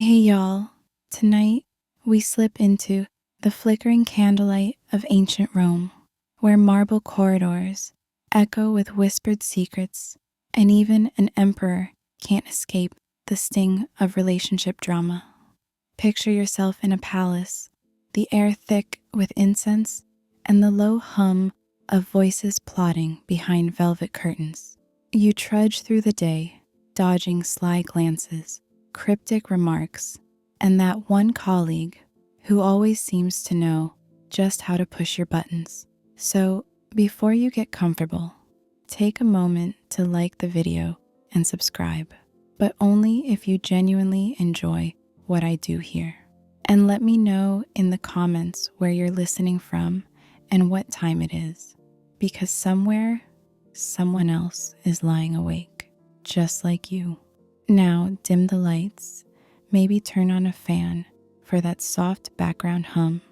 Hey y'all, tonight we slip into the flickering candlelight of ancient Rome, where marble corridors echo with whispered secrets, and even an emperor can't escape the sting of relationship drama. Picture yourself in a palace, the air thick with incense, and the low hum of voices plotting behind velvet curtains. You trudge through the day, dodging sly glances, cryptic remarks, and that one colleague who always seems to know just how to push your buttons. So, before you get comfortable, take a moment to like the video and subscribe, but only if you genuinely enjoy what I do here. And let me know in the comments where you're listening from and what time it is, because somewhere, someone else is lying awake, just like you. Now dim the lights, maybe turn on a fan for that soft background hum,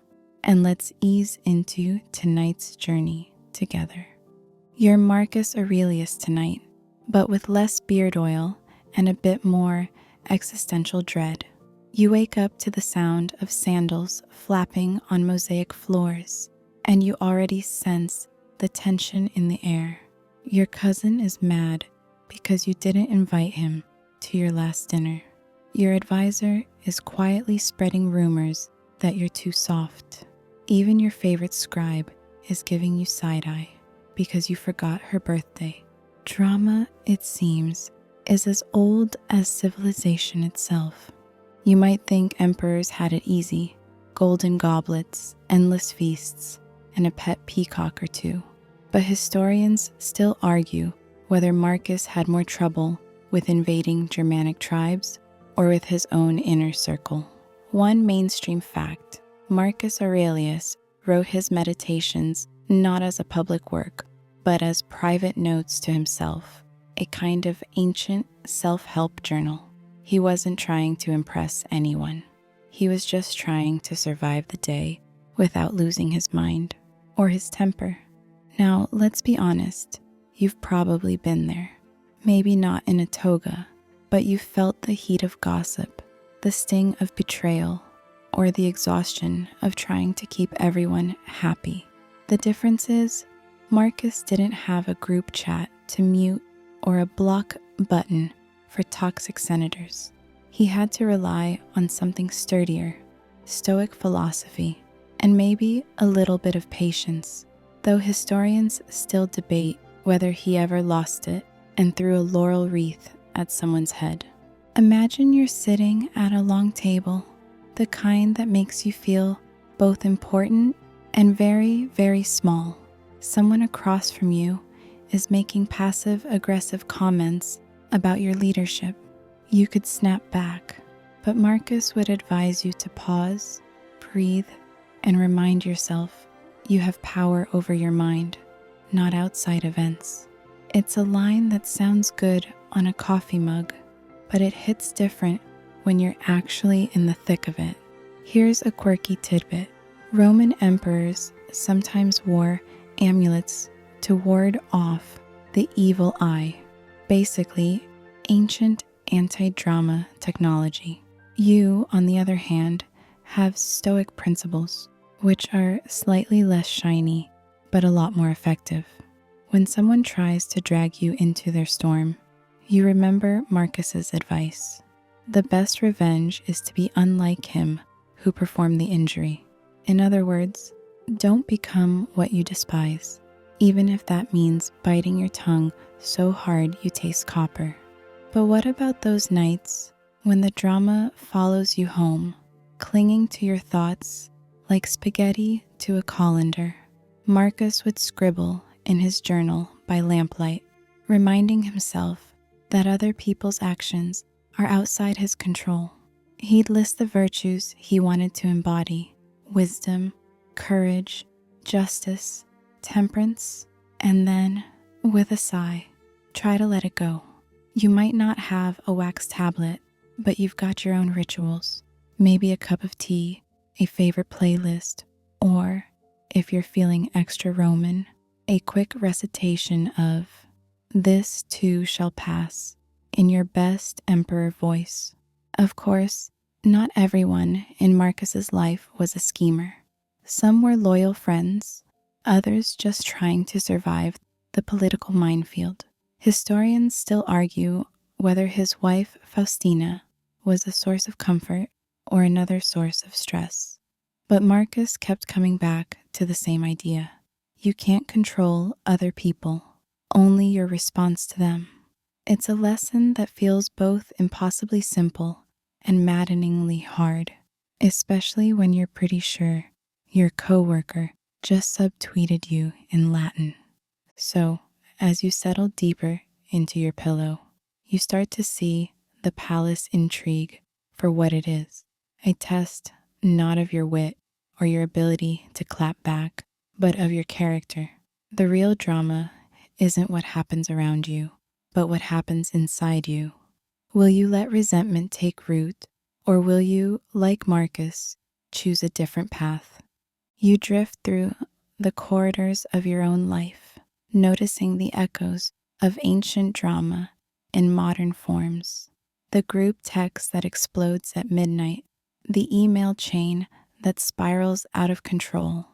and let's ease into tonight's journey together. You're Marcus Aurelius tonight, but with less beard oil and a bit more existential dread. You wake up to the sound of sandals flapping on mosaic floors, and you already sense the tension in the air. Your cousin is mad because you didn't invite him to your last dinner. Your advisor is quietly spreading rumors that you're too soft. Even your favorite scribe is giving you side-eye because you forgot her birthday. Drama, it seems, is as old as civilization itself. You might think emperors had it easy, golden goblets, endless feasts, and a pet peacock or two. But historians still argue whether Marcus had more trouble with invading Germanic tribes or with his own inner circle. One mainstream fact: Marcus Aurelius wrote his meditations not as a public work, but as private notes to himself, a kind of ancient self-help journal. He wasn't trying to impress anyone. He was just trying to survive the day without losing his mind or his temper. Now, let's be honest, you've probably been there. Maybe not in a toga, but you felt the heat of gossip, the sting of betrayal, or the exhaustion of trying to keep everyone happy. The difference is, Marcus didn't have a group chat to mute or a block button for toxic senators. He had to rely on something sturdier, Stoic philosophy, and maybe a little bit of patience, though historians still debate whether he ever lost it and threw a laurel wreath at someone's head. Imagine you're sitting at a long table, the kind that makes you feel both important and very, very small. Someone across from you is making passive-aggressive comments about your leadership. You could snap back, but Marcus would advise you to pause, breathe, and remind yourself you have power over your mind, not outside events. It's a line that sounds good on a coffee mug, but it hits different when you're actually in the thick of it. Here's a quirky tidbit. Roman emperors sometimes wore amulets to ward off the evil eye, basically ancient anti-drama technology. You, on the other hand, have Stoic principles, which are slightly less shiny, but a lot more effective. When someone tries to drag you into their storm, you remember Marcus's advice. The best revenge is to be unlike him who performed the injury. In other words, don't become what you despise, even if that means biting your tongue so hard you taste copper. But what about those nights when the drama follows you home, clinging to your thoughts like spaghetti to a colander? Marcus would scribble in his journal by lamplight, reminding himself that other people's actions are outside his control. He'd list the virtues he wanted to embody: wisdom, courage, justice, temperance, and then, with a sigh, try to let it go. You might not have a wax tablet, but you've got your own rituals. Maybe a cup of tea, a favorite playlist, or, if you're feeling extra Roman, a quick recitation of "This too shall pass" in your best emperor voice. Of course, Not everyone in Marcus's life was a schemer. Some were loyal friends, others just trying to survive the political minefield. Historians still argue whether his wife Faustina was a source of comfort or another source of stress. But Marcus kept coming back to the same idea. You can't control other people, only your response to them. It's a lesson that feels both impossibly simple and maddeningly hard, especially when you're pretty sure your coworker just subtweeted you in Latin. So, as you settle deeper into your pillow, you start to see the palace intrigue for what it is, a test not of your wit or your ability to clap back, but of your character. The real drama isn't what happens around you, but what happens inside you. Will you let resentment take root, or will you, like Marcus, choose a different path? You drift through the corridors of your own life, noticing the echoes of ancient drama in modern forms. The group text that explodes at midnight, the email chain that spirals out of control,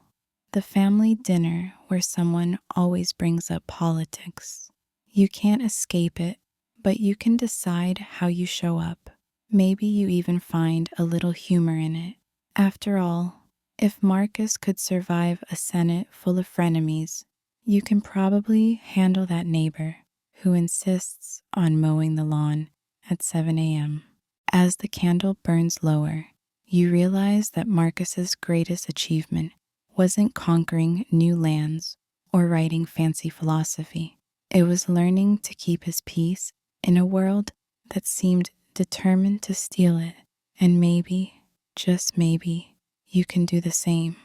the family dinner where someone always brings up politics. You can't escape it, but you can decide how you show up. Maybe you even find a little humor in it. After all, if Marcus could survive a Senate full of frenemies, you can probably handle that neighbor who insists on mowing the lawn at 7 a.m. As the candle burns lower, you realize that Marcus's greatest achievement wasn't conquering new lands or writing fancy philosophy. It was learning to keep his peace in a world that seemed determined to steal it. And maybe, just maybe, you can do the same,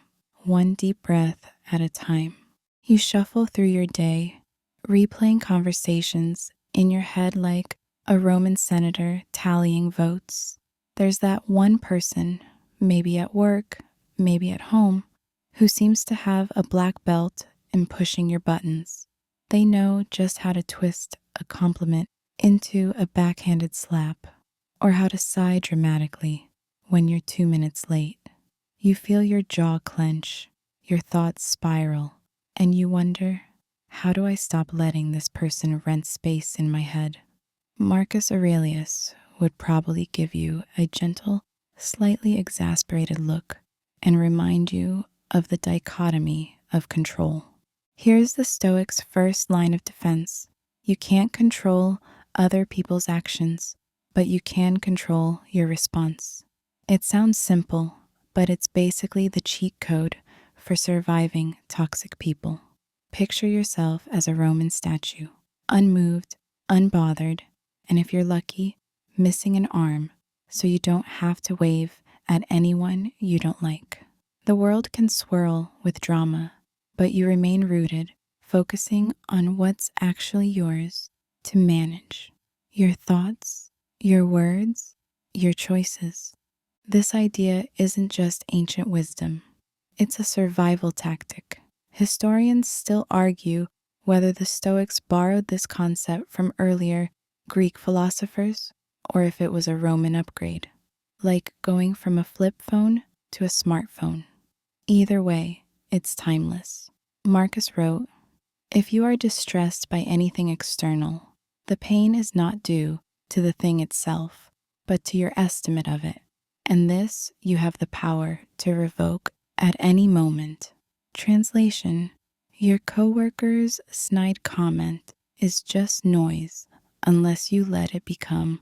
one deep breath at a time. You shuffle through your day, replaying conversations in your head like a Roman senator tallying votes. There's that one person, maybe at work, maybe at home, who seems to have a black belt in pushing your buttons. They know just how to twist a compliment into a backhanded slap, or how to sigh dramatically when you're 2 minutes late. You feel your jaw clench, your thoughts spiral, and you wonder, how do I stop letting this person rent space in my head? Marcus Aurelius would probably give you a gentle, slightly exasperated look and remind you of the dichotomy of control. Here's the Stoic's first line of defense. You can't control other people's actions, but you can control your response. It sounds simple, but it's basically the cheat code for surviving toxic people. Picture yourself as a Roman statue, unmoved, unbothered, and if you're lucky, missing an arm so you don't have to wave at anyone you don't like. The world can swirl with drama, but you remain rooted, focusing on what's actually yours to manage. Your thoughts, your words, your choices. This idea isn't just ancient wisdom. It's a survival tactic. Historians still argue whether the Stoics borrowed this concept from earlier Greek philosophers or if it was a Roman upgrade, like going from a flip phone to a smartphone. Either way, it's timeless. Marcus wrote, "If you are distressed by anything external, the pain is not due to the thing itself, but to your estimate of it. And this you have the power to revoke at any moment." Translation: your coworker's snide comment is just noise unless you let it become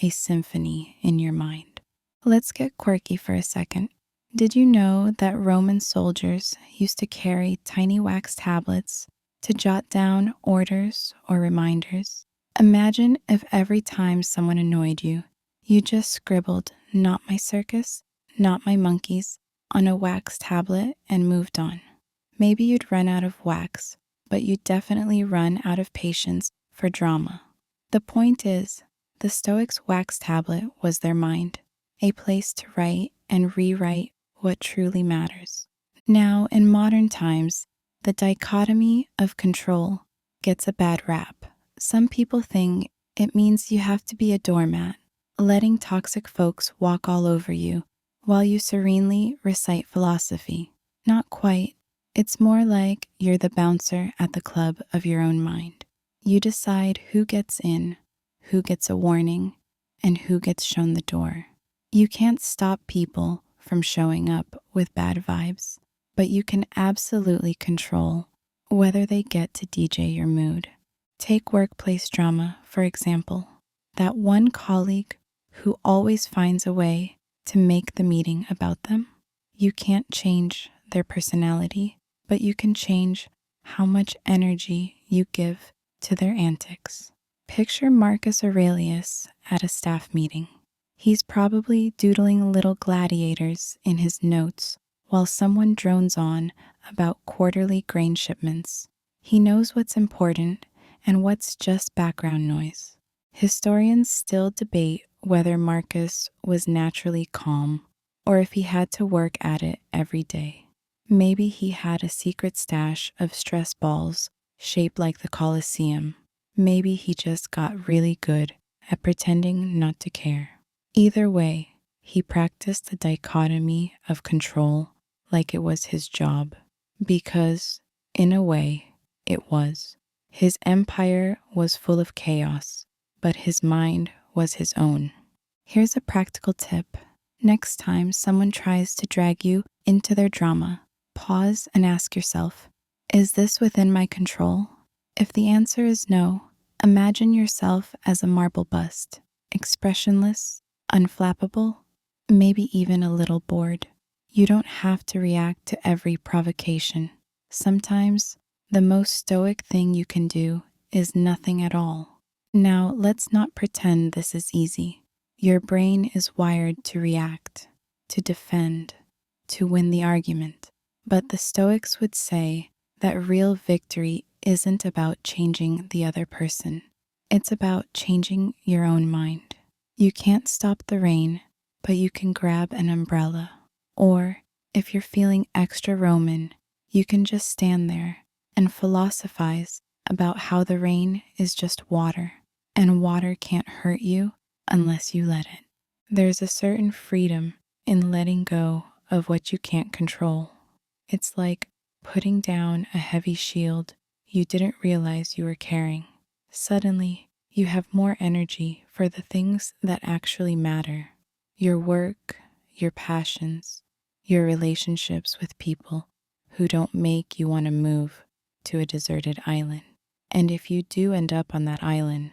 a symphony in your mind. Let's get quirky for a second. Did you know that Roman soldiers used to carry tiny wax tablets to jot down orders or reminders? Imagine if every time someone annoyed you, you just scribbled "not my circus, not my monkeys" on a wax tablet and moved on. Maybe you'd run out of wax, but you'd definitely run out of patience for drama. The point is, the Stoics' wax tablet was their mind, a place to write and rewrite what truly matters. Now, in modern times, the dichotomy of control gets a bad rap. Some people think it means you have to be a doormat, letting toxic folks walk all over you while you serenely recite philosophy. Not quite. It's more like you're the bouncer at the club of your own mind. You decide who gets in, who gets a warning, and who gets shown the door. You can't stop people from showing up with bad vibes, but you can absolutely control whether they get to DJ your mood. Take workplace drama, for example. That one colleague who always finds a way to make the meeting about them. You can't change their personality, but you can change how much energy you give to their antics. Picture Marcus Aurelius at a staff meeting. He's probably doodling little gladiators in his notes while someone drones on about quarterly grain shipments. He knows what's important and what's just background noise. Historians still debate whether Marcus was naturally calm or if he had to work at it every day. Maybe he had a secret stash of stress balls shaped like the Colosseum. Maybe he just got really good at pretending not to care. Either way, he practiced the dichotomy of control like it was his job, because, in a way, it was. His empire was full of chaos, but his mind was his own. Here's a practical tip. Next time someone tries to drag you into their drama, pause and ask yourself, is this within my control? If the answer is no, imagine yourself as a marble bust, expressionless, unflappable, maybe even a little bored. You don't have to react to every provocation. Sometimes the most stoic thing you can do is nothing at all. Now, let's not pretend this is easy. Your brain is wired to react, to defend, to win the argument. But the Stoics would say that real victory isn't about changing the other person. It's about changing your own mind. You can't stop the rain, but you can grab an umbrella. Or, if you're feeling extra Roman, you can just stand there and philosophize about how the rain is just water, and water can't hurt you unless you let it. There's a certain freedom in letting go of what you can't control. It's like putting down a heavy shield you didn't realize you were carrying. Suddenly, you have more energy for the things that actually matter. Your work, your passions, your relationships with people who don't make you want to move to a deserted island. And if you do end up on that island,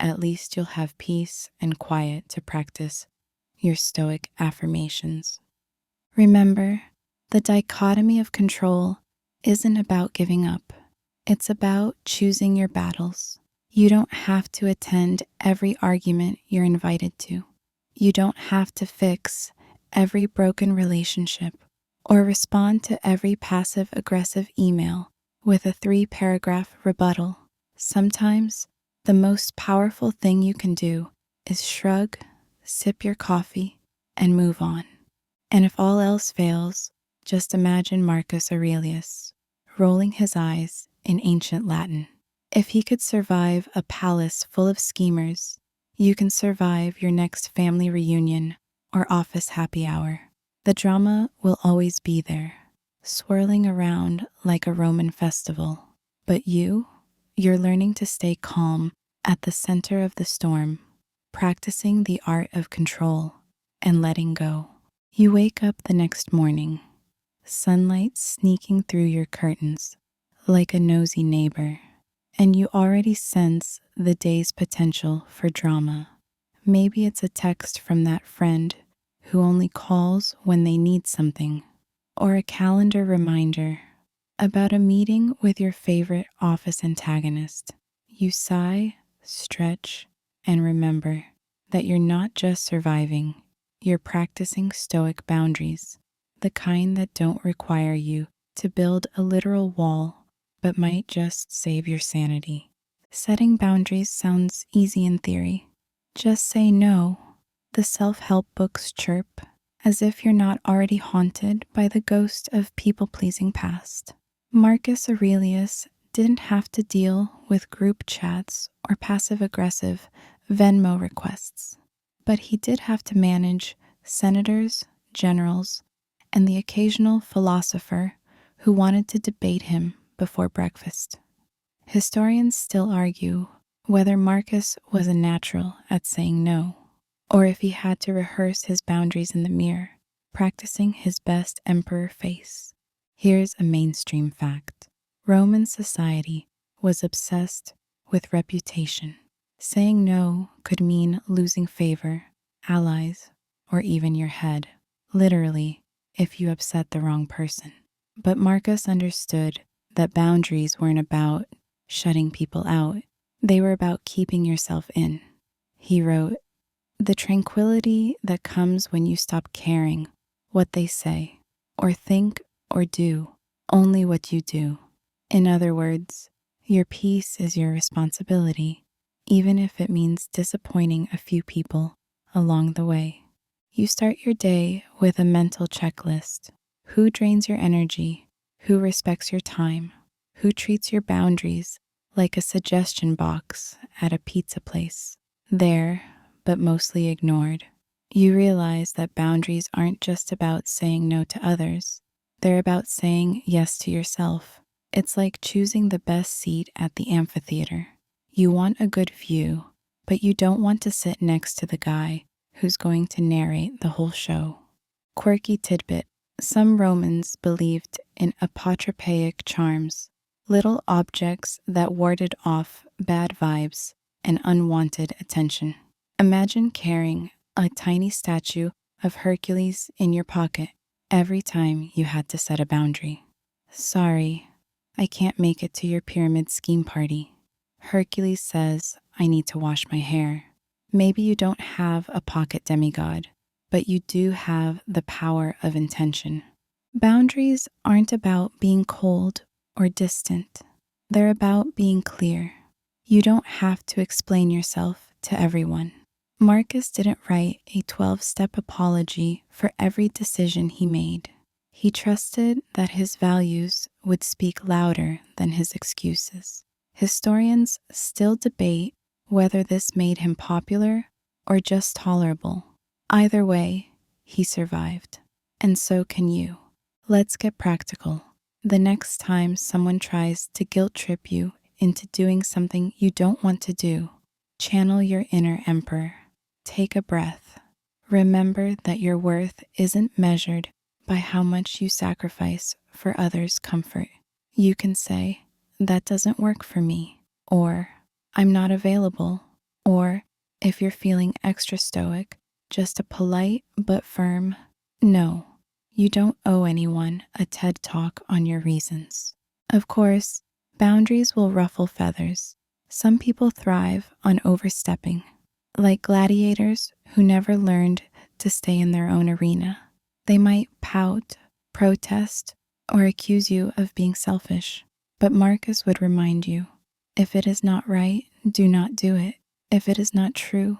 at least you'll have peace and quiet to practice your Stoic affirmations. Remember, the dichotomy of control isn't about giving up. It's about choosing your battles. You don't have to attend every argument you're invited to. You don't have to fix every broken relationship or respond to every passive-aggressive email with a 3-paragraph rebuttal. Sometimes, the most powerful thing you can do is shrug, sip your coffee, and move on. And if all else fails, just imagine Marcus Aurelius rolling his eyes in ancient Latin. If he could survive a palace full of schemers, you can survive your next family reunion or office happy hour. The drama will always be there, swirling around like a Roman festival. But you're learning to stay calm at the center of the storm, practicing the art of control and letting go. You wake up the next morning, sunlight sneaking through your curtains like a nosy neighbor, and you already sense the day's potential for drama. Maybe it's a text from that friend who only calls when they need something, or a calendar reminder about a meeting with your favorite office antagonist. You sigh, stretch, and remember that you're not just surviving, you're practicing Stoic boundaries, the kind that don't require you to build a literal wall, but might just save your sanity. Setting boundaries sounds easy in theory. Just say no, the self-help books chirp, as if you're not already haunted by the ghost of people-pleasing past. Marcus Aurelius didn't have to deal with group chats or passive-aggressive Venmo requests. But he did have to manage senators, generals, and the occasional philosopher who wanted to debate him before breakfast. Historians still argue whether Marcus was a natural at saying no, or if he had to rehearse his boundaries in the mirror, practicing his best emperor face. Here's a mainstream fact. Roman society was obsessed with reputation. Saying no could mean losing favor, allies, or even your head, literally, if you upset the wrong person. But Marcus understood that boundaries weren't about shutting people out, they were about keeping yourself in. He wrote, "The tranquility that comes when you stop caring what they say, or think, or do, only what you do. In other words, your peace is your responsibility, even if it means disappointing a few people along the way." You start your day with a mental checklist. Who drains your energy? Who respects your time? Who treats your boundaries like a suggestion box at a pizza place? There, but mostly ignored. You realize that boundaries aren't just about saying no to others. They're about saying yes to yourself. It's like choosing the best seat at the amphitheater. You want a good view, but you don't want to sit next to the guy who's going to narrate the whole show. Quirky tidbit. Some Romans believed in apotropaic charms, little objects that warded off bad vibes and unwanted attention. Imagine carrying a tiny statue of Hercules in your pocket every time you had to set a boundary. "Sorry, I can't make it to your pyramid scheme party. Hercules says I need to wash my hair." Maybe you don't have a pocket demigod, but you do have the power of intention. Boundaries aren't about being cold or distant. They're about being clear. You don't have to explain yourself to everyone. Marcus didn't write a 12-step apology for every decision he made. He trusted that his values would speak louder than his excuses. Historians still debate whether this made him popular or just tolerable. Either way, he survived. And so can you. Let's get practical. The next time someone tries to guilt trip you into doing something you don't want to do, channel your inner emperor. Take a breath. Remember that your worth isn't measured by how much you sacrifice for others' comfort. You can say, "That doesn't work for me," or "I'm not available," or, if you're feeling extra stoic, just a polite but firm "No." You don't owe anyone a TED Talk on your reasons. Of course, boundaries will ruffle feathers. Some people thrive on overstepping, like gladiators who never learned to stay in their own arena. They might pout, protest, or accuse you of being selfish. But Marcus would remind you, if it is not right, do not do it. If it is not true,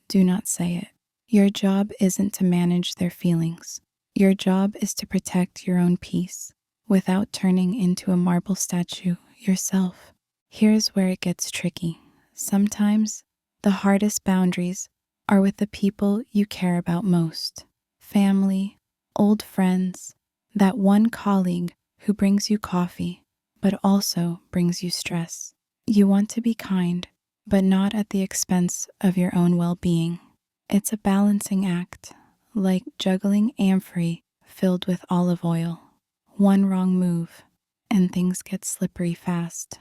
do not say it. Your job isn't to manage their feelings. Your job is to protect your own peace without turning into a marble statue yourself. Here's where it gets tricky. Sometimes the hardest boundaries are with the people you care about most. Family, old friends, that one colleague who brings you coffee, but also brings you stress. You want to be kind, but not at the expense of your own well-being. It's a balancing act, like juggling amphory filled with olive oil. One wrong move, and things get slippery fast.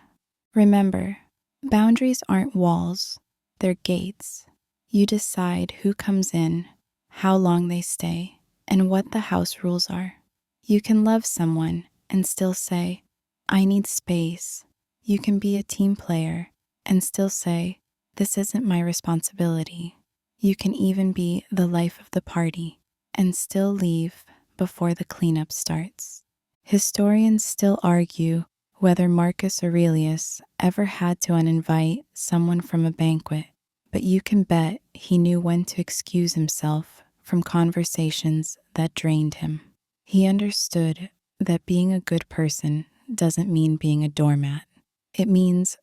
Remember, boundaries aren't walls, they're gates. You decide who comes in, how long they stay, and what the house rules are. You can love someone and still say, "I need space." You can be a team player and still say, "This isn't my responsibility." You can even be the life of the party and still leave before the cleanup starts. Historians still argue whether Marcus Aurelius ever had to uninvite someone from a banquet, but you can bet he knew when to excuse himself from conversations that drained him. He understood that being a good person doesn't mean being a doormat. It means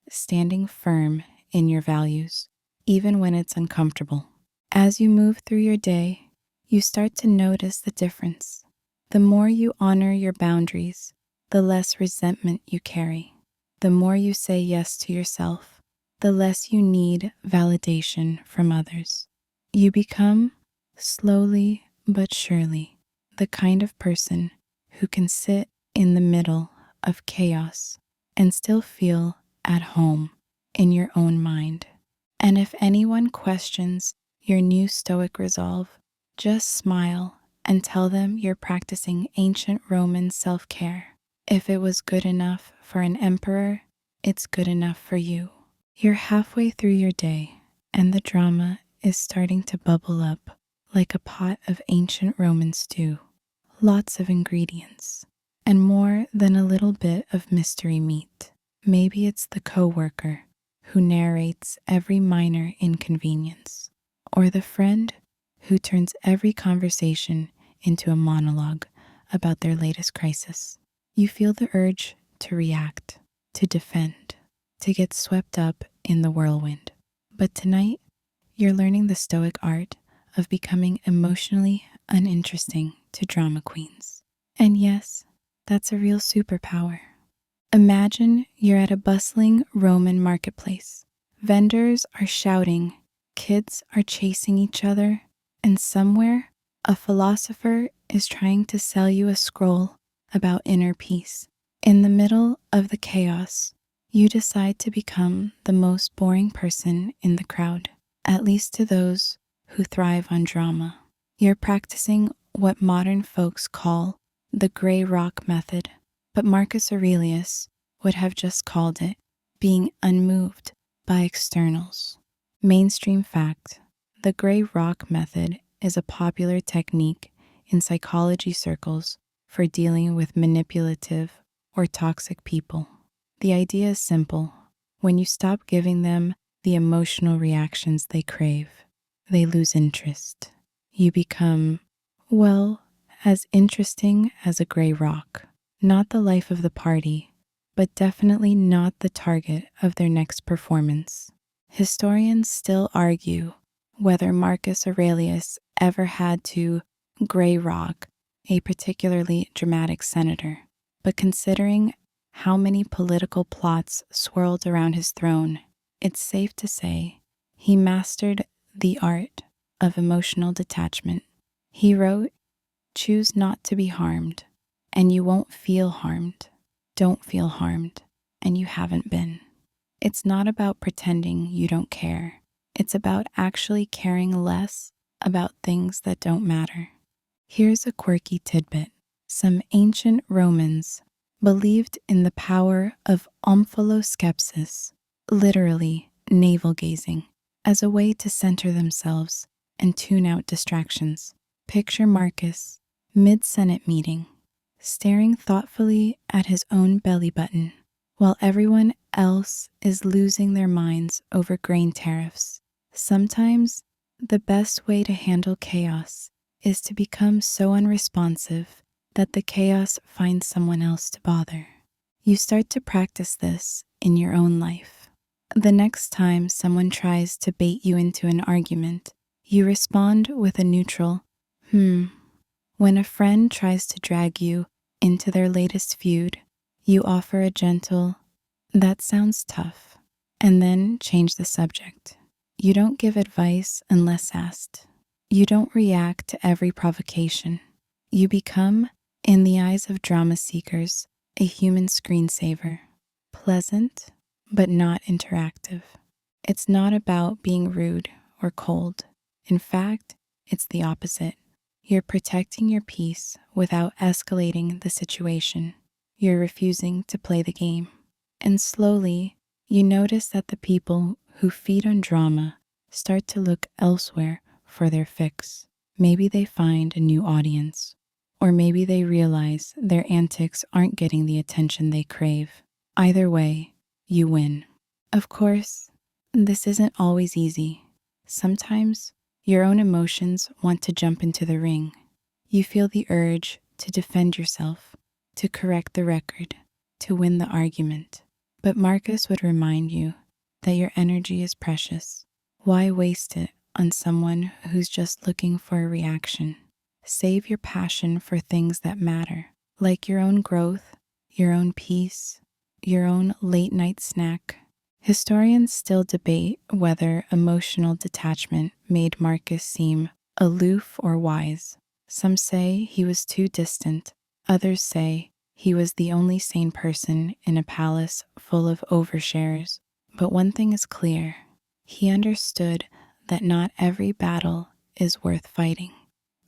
standing firm in your values, even when it's uncomfortable. As you move through your day, you start to notice the difference. The more you honor your boundaries, the less resentment you carry. The more you say yes to yourself, the less you need validation from others. You become, slowly but surely, the kind of person who can sit in the middle of chaos and still feel at home in your own mind. And if anyone questions your new Stoic resolve, just smile and tell them you're practicing ancient Roman self-care. If it was good enough for an emperor, it's good enough for you. You're halfway through your day, and the drama is starting to bubble up like a pot of ancient Roman stew. Lots of ingredients, and more than a little bit of mystery meat. Maybe it's the coworker who narrates every minor inconvenience, or the friend who turns every conversation into a monologue about their latest crisis. You feel the urge to react, to defend, to get swept up in the whirlwind. But tonight, you're learning the Stoic art of becoming emotionally uninteresting to drama queens. And yes, that's a real superpower. Imagine you're at a bustling Roman marketplace. Vendors are shouting, kids are chasing each other, and somewhere a philosopher is trying to sell you a scroll about inner peace. In the middle of the chaos, you decide to become the most boring person in the crowd, at least to those who thrive on drama. You're practicing what modern folks call the gray rock method, but Marcus Aurelius would have just called it being unmoved by externals. Mainstream fact: the gray rock method is a popular technique in psychology circles for dealing with manipulative or toxic people. The idea is simple. When you stop giving them the emotional reactions they crave, they lose interest. You become, well, as interesting as a gray rock. Not the life of the party, but definitely not the target of their next performance. Historians still argue whether Marcus Aurelius ever had to gray rock a particularly dramatic senator, but considering how many political plots swirled around his throne, it's safe to say he mastered the art of emotional detachment. He wrote, "Choose not to be harmed, and you won't feel harmed. Don't feel harmed, and you haven't been." It's not about pretending you don't care. It's about actually caring less about things that don't matter. Here's a quirky tidbit. Some ancient Romans believed in the power of omphaloskepsis, literally navel gazing, as a way to center themselves and tune out distractions. Picture Marcus, mid-Senate meeting, staring thoughtfully at his own belly button, while everyone else is losing their minds over grain tariffs. Sometimes, the best way to handle chaos is to become so unresponsive that the chaos finds someone else to bother. You start to practice this in your own life. The next time someone tries to bait you into an argument, you respond with a neutral, When a friend tries to drag you into their latest feud, you offer a gentle, "That sounds tough," and then change the subject. You don't give advice unless asked. You don't react to every provocation. You become, in the eyes of drama seekers, a human screensaver. Pleasant, but not interactive. It's not about being rude or cold. In fact, it's the opposite. You're protecting your peace without escalating the situation. You're refusing to play the game. And slowly, you notice that the people who feed on drama start to look elsewhere for their fix. Maybe they find a new audience, or maybe they realize their antics aren't getting the attention they crave. Either way, you win. Of course, this isn't always easy. Sometimes your own emotions want to jump into the ring. You feel the urge to defend yourself, to correct the record, to win the argument. But Marcus would remind you that your energy is precious. Why waste it on someone who's just looking for a reaction. Save your passion for things that matter, like your own growth, your own peace, your own late night snack. Historians still debate whether emotional detachment made Marcus seem aloof or wise. Some say he was too distant, others say he was the only sane person in a palace full of overshares. But one thing is clear, he understood that not every battle is worth fighting,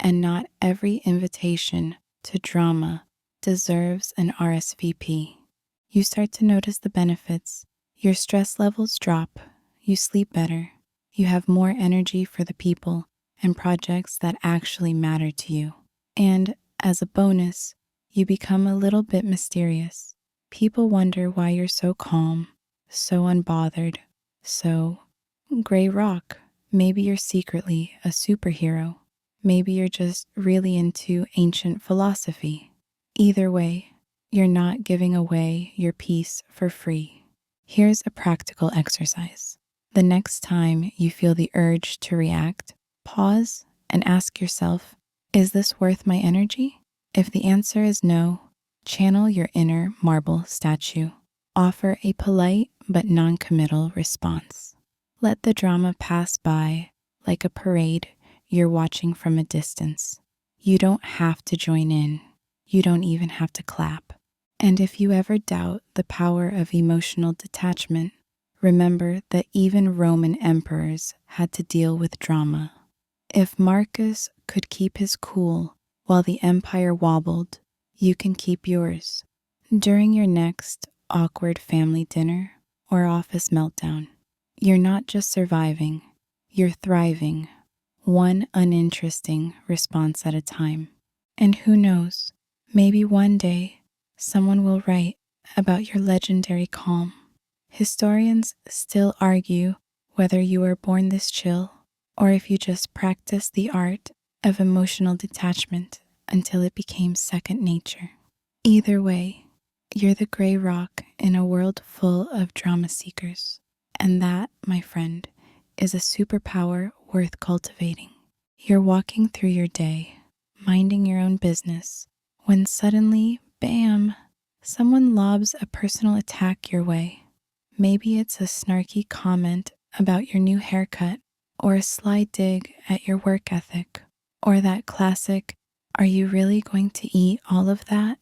and not every invitation to drama deserves an RSVP. You start to notice the benefits. Your stress levels drop, you sleep better, you have more energy for the people and projects that actually matter to you. And as a bonus, you become a little bit mysterious. People wonder why you're so calm, so unbothered, so gray rock. Maybe you're secretly a superhero. Maybe you're just really into ancient philosophy. Either way, you're not giving away your peace for free. Here's a practical exercise. The next time you feel the urge to react, pause and ask yourself, is this worth my energy? If the answer is no, channel your inner marble statue. Offer a polite but non-committal response. Let the drama pass by like a parade you're watching from a distance. You don't have to join in. You don't even have to clap. And if you ever doubt the power of emotional detachment, remember that even Roman emperors had to deal with drama. If Marcus could keep his cool while the empire wobbled, you can keep yours. During your next awkward family dinner or office meltdown, you're not just surviving, you're thriving, one uninteresting response at a time. And who knows, maybe one day, someone will write about your legendary calm. Historians still argue whether you were born this chill or if you just practiced the art of emotional detachment until it became second nature. Either way, you're the gray rock in a world full of drama seekers. And that, my friend, is a superpower worth cultivating. You're walking through your day, minding your own business, when suddenly, bam, someone lobs a personal attack your way. Maybe it's a snarky comment about your new haircut, or a sly dig at your work ethic, or that classic, "Are you really going to eat all of that?"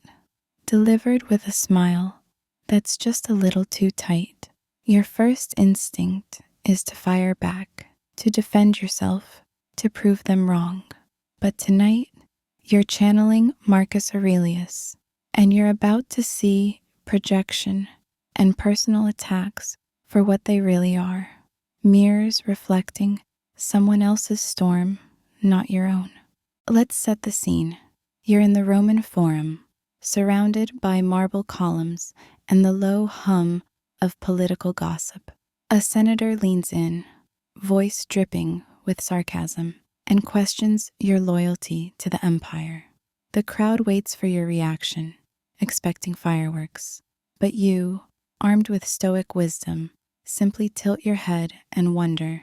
delivered with a smile that's just a little too tight. Your first instinct is to fire back, to defend yourself, to prove them wrong. But tonight, you're channeling Marcus Aurelius, and you're about to see projection and personal attacks for what they really are. Mirrors reflecting someone else's storm, not your own. Let's set the scene. You're in the Roman Forum, surrounded by marble columns and the low hum of political gossip. A senator leans in, voice dripping with sarcasm, and questions your loyalty to the empire. The crowd waits for your reaction, expecting fireworks. But you, armed with Stoic wisdom, simply tilt your head and wonder,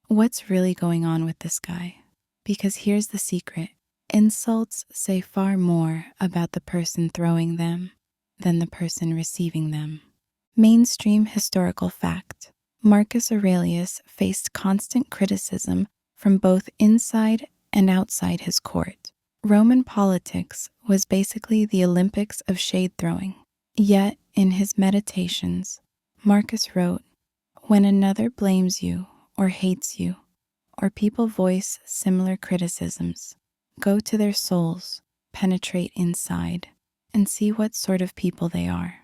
what's really going on with this guy? Because here's the secret. Insults say far more about the person throwing them than the person receiving them. Mainstream historical fact. Marcus Aurelius faced constant criticism from both inside and outside his court. Roman politics was basically the Olympics of shade throwing. Yet, in his meditations, Marcus wrote, "When another blames you or hates you, or people voice similar criticisms, go to their souls, penetrate inside, and see what sort of people they are.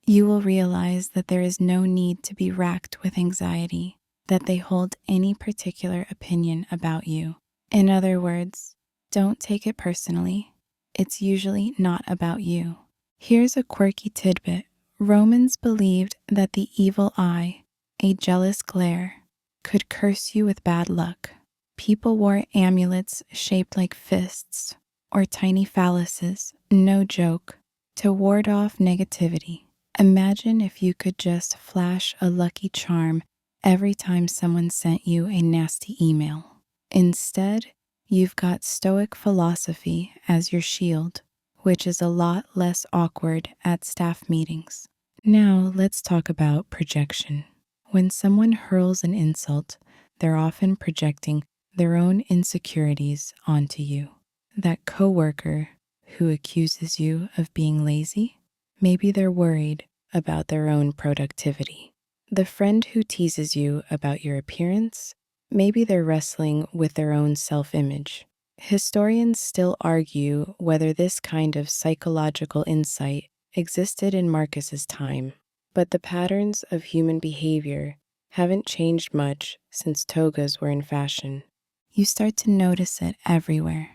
You will realize that there is no need to be racked with anxiety that they hold any particular opinion about you. In other words, don't take it personally. It's usually not about you." Here's a quirky tidbit. Romans believed that the evil eye, a jealous glare, could curse you with bad luck. People wore amulets shaped like fists or tiny phalluses, no joke, to ward off negativity. Imagine if you could just flash a lucky charm every time someone sent you a nasty email. Instead, you've got Stoic philosophy as your shield, which is a lot less awkward at staff meetings. Now, let's talk about projection. When someone hurls an insult, they're often projecting their own insecurities onto you. That coworker who accuses you of being lazy, maybe they're worried about their own productivity. The friend who teases you about your appearance, maybe they're wrestling with their own self-image. Historians still argue whether this kind of psychological insight existed in Marcus's time, but the patterns of human behavior haven't changed much since togas were in fashion. You start to notice it everywhere.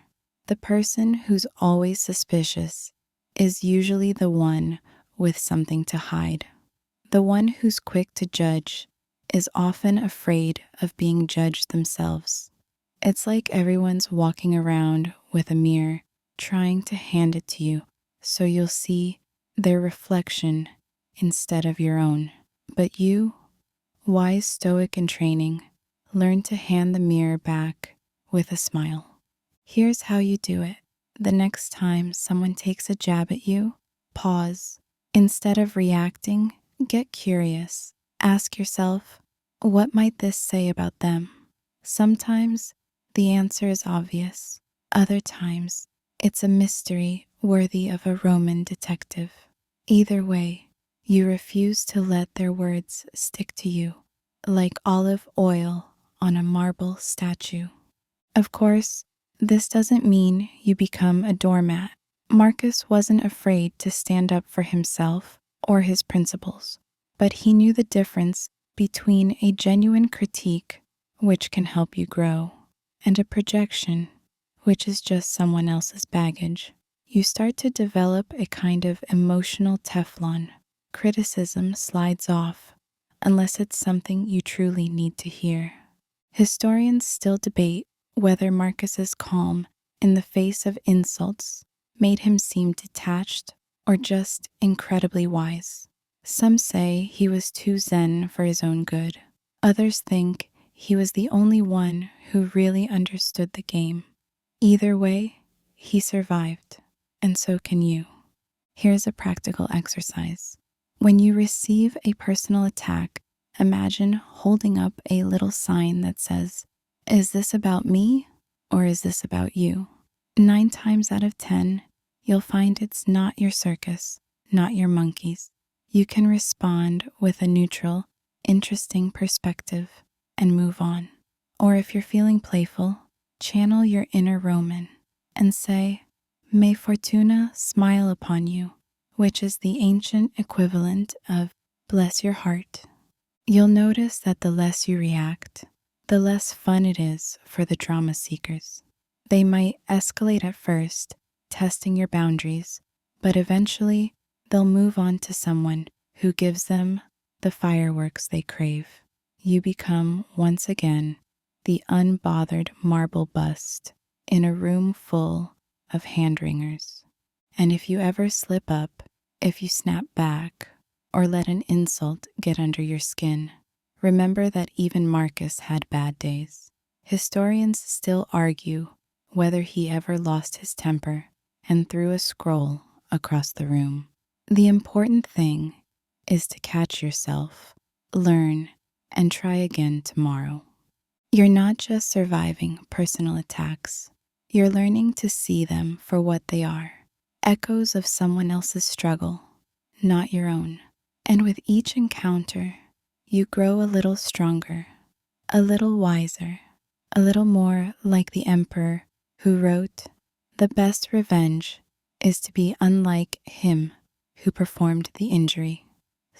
The person who's always suspicious is usually the one with something to hide. The one who's quick to judge is often afraid of being judged themselves. It's like everyone's walking around with a mirror, trying to hand it to you so you'll see their reflection instead of your own. But you, wise Stoic in training, learn to hand the mirror back with a smile. Here's how you do it. The next time someone takes a jab at you, pause. Instead of reacting, get curious. Ask yourself, what might this say about them? Sometimes the answer is obvious. Other times, it's a mystery worthy of a Roman detective. Either way, you refuse to let their words stick to you, like olive oil on a marble statue. Of course, this doesn't mean you become a doormat. Marcus wasn't afraid to stand up for himself or his principles, but he knew the difference between a genuine critique, which can help you grow, and a projection, which is just someone else's baggage. You start to develop a kind of emotional Teflon. Criticism slides off, unless it's something you truly need to hear. Historians still debate whether Marcus's calm in the face of insults made him seem detached or just incredibly wise. Some say he was too zen for his own good. Others think he was the only one who really understood the game. Either way, he survived, and so can you. Here's a practical exercise. When you receive a personal attack, imagine holding up a little sign that says, "Is this about me or is this about you?" 9 times out of 10, you'll find it's not your circus, not your monkeys. You can respond with a neutral, interesting perspective and move on. Or if you're feeling playful, channel your inner Roman and say, "May Fortuna smile upon you," which is the ancient equivalent of "bless your heart." You'll notice that the less you react, the less fun it is for the drama seekers. They might escalate at first, testing your boundaries, but eventually they'll move on to someone who gives them the fireworks they crave. You become, once again, the unbothered marble bust in a room full of hand-wringers. And if you ever slip up, if you snap back, or let an insult get under your skin, remember that even Marcus had bad days. Historians still argue whether he ever lost his temper and threw a scroll across the room. The important thing is to catch yourself, learn, and try again tomorrow. You're not just surviving personal attacks. You're learning to see them for what they are, echoes of someone else's struggle, not your own. And with each encounter, you grow a little stronger, a little wiser, a little more like the emperor who wrote, "The best revenge is to be unlike him who performed the injury."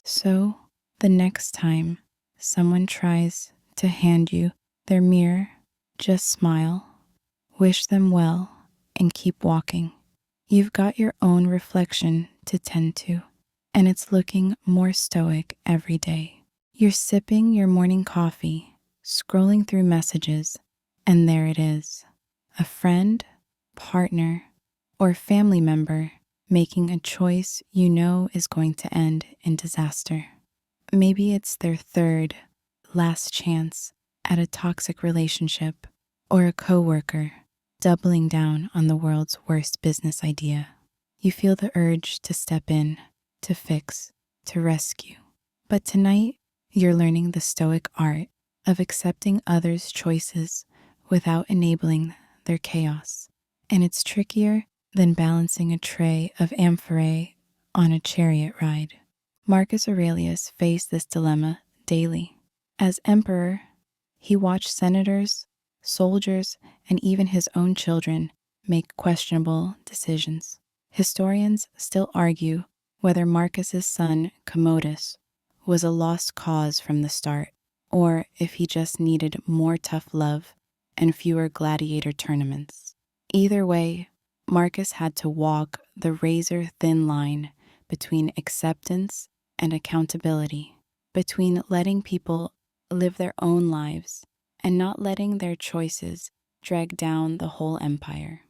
So, the next time someone tries to hand you their mirror, just smile, wish them well, and keep walking. You've got your own reflection to tend to, and it's looking more stoic every day. You're sipping your morning coffee, scrolling through messages, and there it is. A friend, partner, or family member making a choice you know is going to end in disaster. Maybe it's their third, last chance at a toxic relationship, or a coworker doubling down on the world's worst business idea. You feel the urge to step in, to fix, to rescue. But tonight, you're learning the Stoic art of accepting others' choices without enabling their chaos. And it's trickier than balancing a tray of amphorae on a chariot ride. Marcus Aurelius faced this dilemma daily. As emperor, he watched senators, soldiers, and even his own children make questionable decisions. Historians still argue whether Marcus's son, Commodus, was a lost cause from the start, or if he just needed more tough love and fewer gladiator tournaments. Either way, Marcus had to walk the razor-thin line between acceptance and accountability, between letting people live their own lives and not letting their choices drag down the whole empire.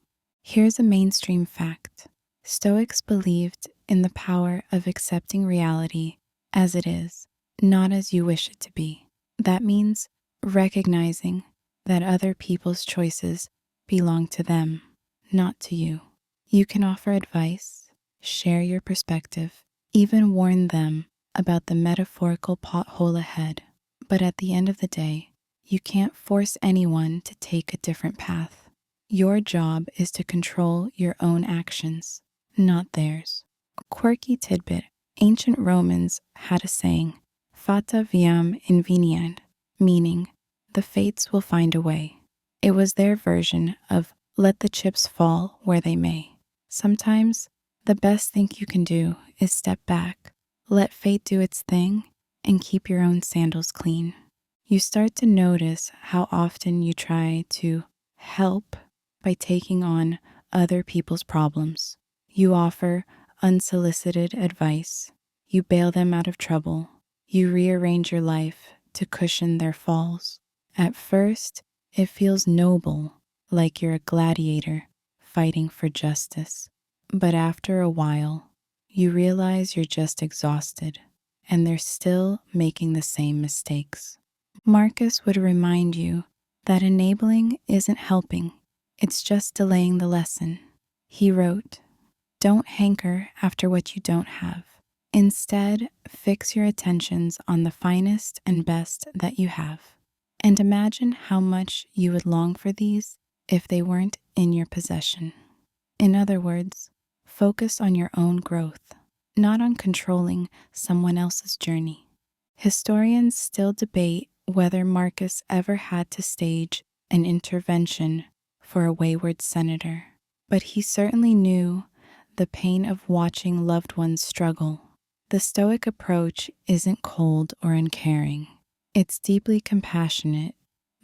Here's a mainstream fact. Stoics believed in the power of accepting reality as it is, not as you wish it to be. That means recognizing that other people's choices belong to them, not to you. You can offer advice, share your perspective, even warn them about the metaphorical pothole ahead. But at the end of the day, you can't force anyone to take a different path. Your job is to control your own actions, not theirs. A quirky tidbit: ancient Romans had a saying, fata viam inveniant, meaning, the fates will find a way. It was their version of let the chips fall where they may. Sometimes, the best thing you can do is step back, let fate do its thing, and keep your own sandals clean. You start to notice how often you try to help by taking on other people's problems. You offer unsolicited advice. You bail them out of trouble. You rearrange your life to cushion their falls. At first, it feels noble, like you're a gladiator fighting for justice. But after a while, you realize you're just exhausted, and they're still making the same mistakes. Marcus would remind you that enabling isn't helping, it's just delaying the lesson. He wrote, "Don't hanker after what you don't have. Instead, fix your attentions on the finest and best that you have. And imagine how much you would long for these if they weren't in your possession." In other words, focus on your own growth, not on controlling someone else's journey. Historians still debate whether Marcus ever had to stage an intervention for a wayward senator, but he certainly knew the pain of watching loved ones struggle. The Stoic approach isn't cold or uncaring. It's deeply compassionate,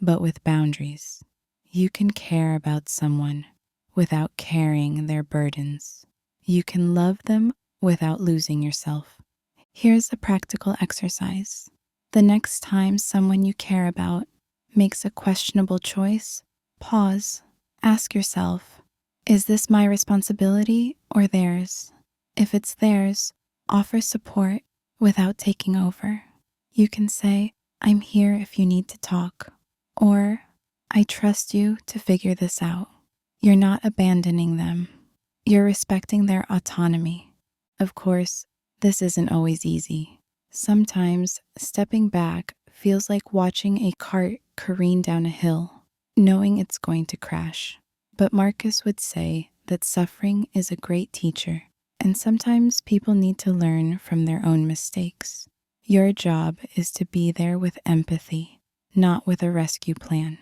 but with boundaries. You can care about someone without carrying their burdens. You can love them without losing yourself. Here's a practical exercise. The next time someone you care about makes a questionable choice, pause. Ask yourself, is this my responsibility or theirs? If it's theirs, offer support without taking over. You can say, "I'm here if you need to talk," or "I trust you to figure this out." You're not abandoning them. You're respecting their autonomy. Of course, this isn't always easy. Sometimes stepping back feels like watching a cart careen down a hill, knowing it's going to crash. But Marcus would say that suffering is a great teacher, and sometimes people need to learn from their own mistakes. Your job is to be there with empathy, not with a rescue plan.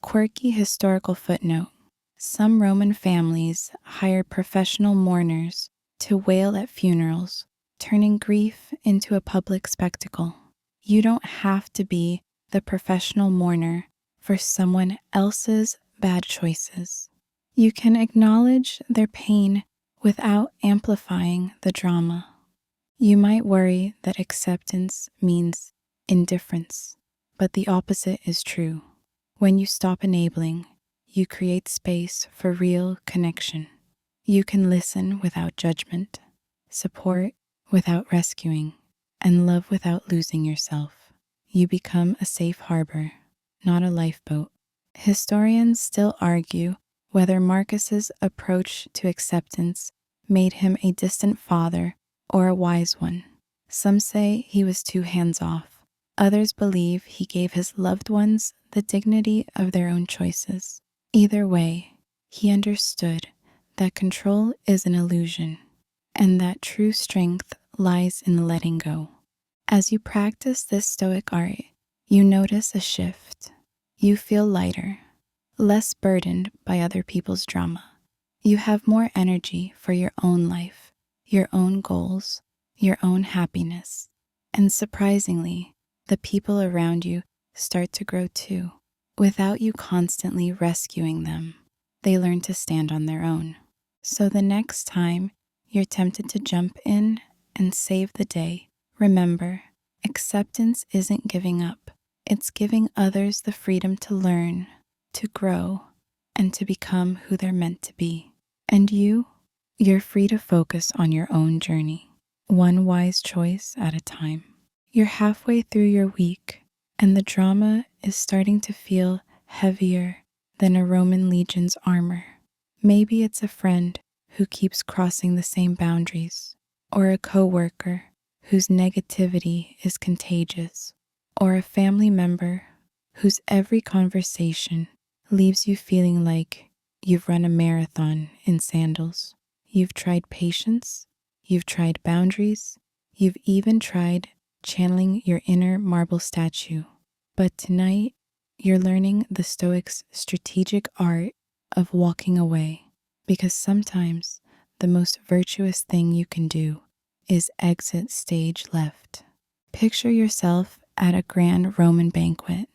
Quirky historical footnote: some Roman families hired professional mourners to wail at funerals, turning grief into a public spectacle. You don't have to be the professional mourner for someone else's bad choices. You can acknowledge their pain without amplifying the drama. You might worry that acceptance means indifference, but the opposite is true. When you stop enabling, you create space for real connection. You can listen without judgment, support without rescuing, and love without losing yourself. You become a safe harbor, not a lifeboat. Historians still argue whether Marcus's approach to acceptance made him a distant father or a wise one. Some say he was too hands-off. Others believe he gave his loved ones the dignity of their own choices. Either way, he understood that control is an illusion and that true strength lies in letting go. As you practice this Stoic art, you notice a shift. You feel lighter, less burdened by other people's drama. You have more energy for your own life, your own goals, your own happiness. And surprisingly, the people around you start to grow too. Without you constantly rescuing them, they learn to stand on their own. So the next time you're tempted to jump in and save the day, remember, acceptance isn't giving up. It's giving others the freedom to learn, to grow, and to become who they're meant to be. And you're free to focus on your own journey, one wise choice at a time. You're halfway through your week, and the drama is starting to feel heavier than a Roman legion's armor. Maybe it's a friend who keeps crossing the same boundaries, or a coworker whose negativity is contagious, or a family member whose every conversation leaves you feeling like you've run a marathon in sandals. You've tried patience, you've tried boundaries, you've even tried channeling your inner marble statue. But tonight, you're learning the Stoics' strategic art of walking away, because sometimes the most virtuous thing you can do is exit stage left. Picture yourself at a grand Roman banquet,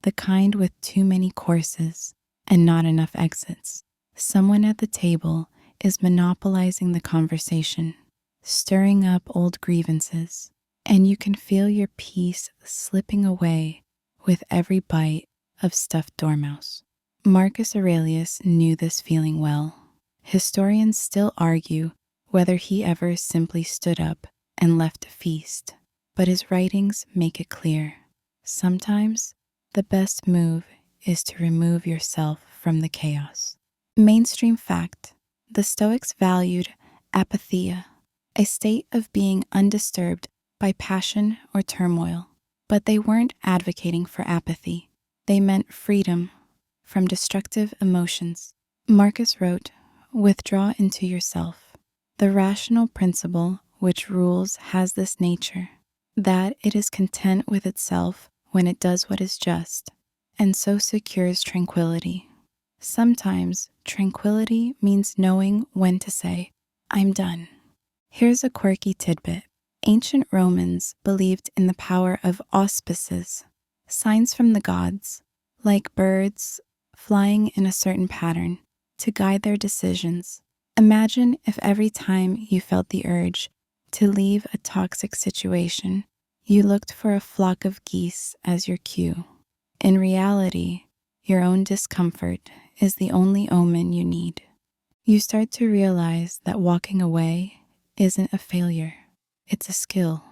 the kind with too many courses and not enough exits. Someone at the table is monopolizing the conversation, stirring up old grievances, and you can feel your peace slipping away with every bite of stuffed dormouse. Marcus Aurelius knew this feeling well. Historians still argue whether he ever simply stood up and left a feast, but his writings make it clear. Sometimes the best move is to remove yourself from the chaos. Mainstream fact: the Stoics valued apatheia, a state of being undisturbed by passion or turmoil. But they weren't advocating for apathy. They meant freedom from destructive emotions. Marcus wrote, "Withdraw into yourself. The rational principle which rules has this nature, that it is content with itself when it does what is just, and so secures tranquility." Sometimes tranquility means knowing when to say, "I'm done." Here's a quirky tidbit. Ancient Romans believed in the power of auspices, signs from the gods, like birds flying in a certain pattern, to guide their decisions. Imagine if every time you felt the urge to leave a toxic situation, you looked for a flock of geese as your cue. In reality, your own discomfort is the only omen you need. You start to realize that walking away isn't a failure. It's a skill.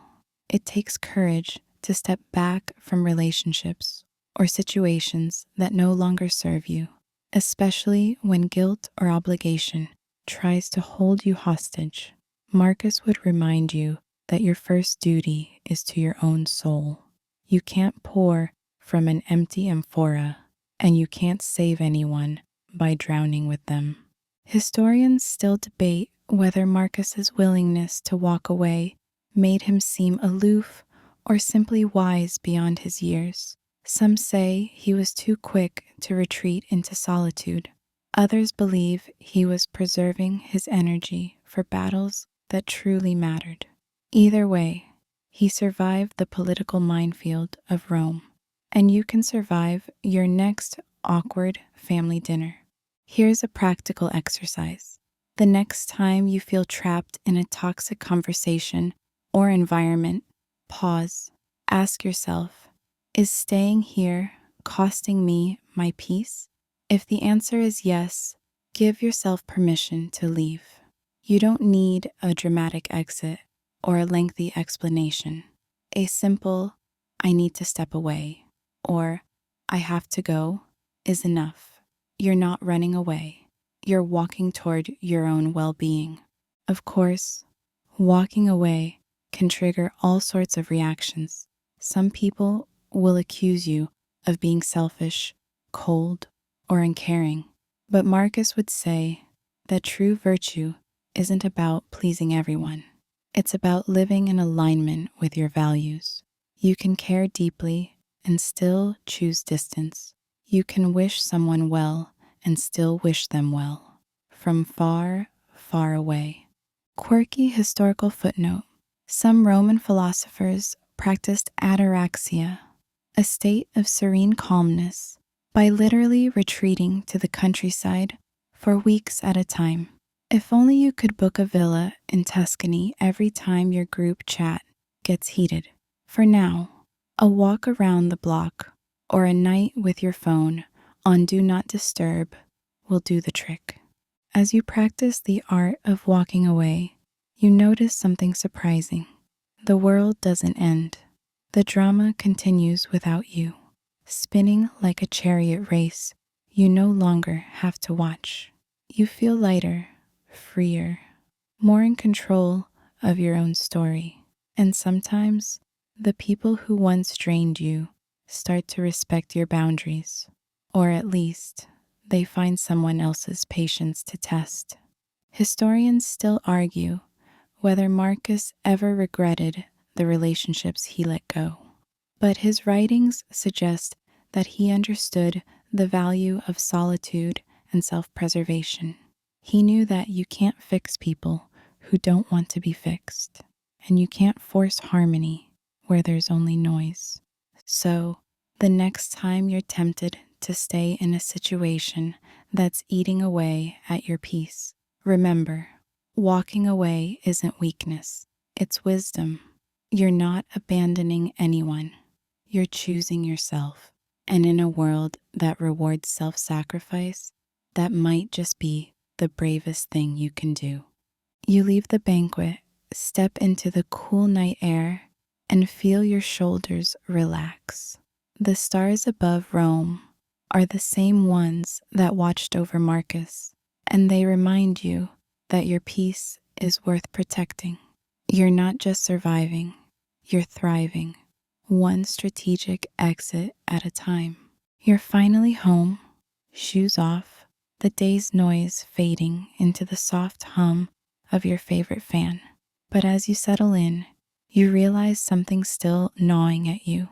It takes courage to step back from relationships or situations that no longer serve you, especially when guilt or obligation tries to hold you hostage. Marcus would remind you that your first duty is to your own soul. You can't pour from an empty amphora, and you can't save anyone by drowning with them. Historians still debate whether Marcus's willingness to walk away made him seem aloof or simply wise beyond his years. Some say he was too quick to retreat into solitude. Others believe he was preserving his energy for battles that truly mattered. Either way, he survived the political minefield of Rome, and you can survive your next awkward family dinner. Here's a practical exercise. The next time you feel trapped in a toxic conversation or environment, pause. Ask yourself, is staying here costing me my peace? If the answer is yes, give yourself permission to leave. You don't need a dramatic exit or a lengthy explanation. A simple, "I need to step away," or "I have to go," is enough. You're not running away. You're walking toward your own well-being. Of course, walking away can trigger all sorts of reactions. Some people will accuse you of being selfish, cold, or uncaring. But Marcus would say that true virtue isn't about pleasing everyone. It's about living in alignment with your values. You can care deeply and still choose distance. You can wish someone well and still wish them well, from far, far away. Quirky historical footnote. Some Roman philosophers practiced ataraxia, a state of serene calmness, by literally retreating to the countryside for weeks at a time. If only you could book a villa in Tuscany every time your group chat gets heated. For now, a walk around the block or a night with your phone on Do Not Disturb will do the trick. As you practice the art of walking away, you notice something surprising. The world doesn't end. The drama continues without you. Spinning like a chariot race, you no longer have to watch. You feel lighter, freer, more in control of your own story. And sometimes, the people who once drained you start to respect your boundaries, or at least they find someone else's patience to test. Historians still argue whether Marcus ever regretted the relationships he let go, but his writings suggest that he understood the value of solitude and self-preservation. He knew that you can't fix people who don't want to be fixed, and you can't force harmony where there's only noise. So, the next time you're tempted to stay in a situation that's eating away at your peace, remember, walking away isn't weakness, it's wisdom. You're not abandoning anyone, you're choosing yourself. And in a world that rewards self-sacrifice, that might just be the bravest thing you can do. You leave the banquet, step into the cool night air, and feel your shoulders relax. The stars above Rome are the same ones that watched over Marcus, and they remind you that your peace is worth protecting. You're not just surviving, you're thriving, one strategic exit at a time. You're finally home, shoes off, the day's noise fading into the soft hum of your favorite fan. But as you settle in, you realize something's still gnawing at you.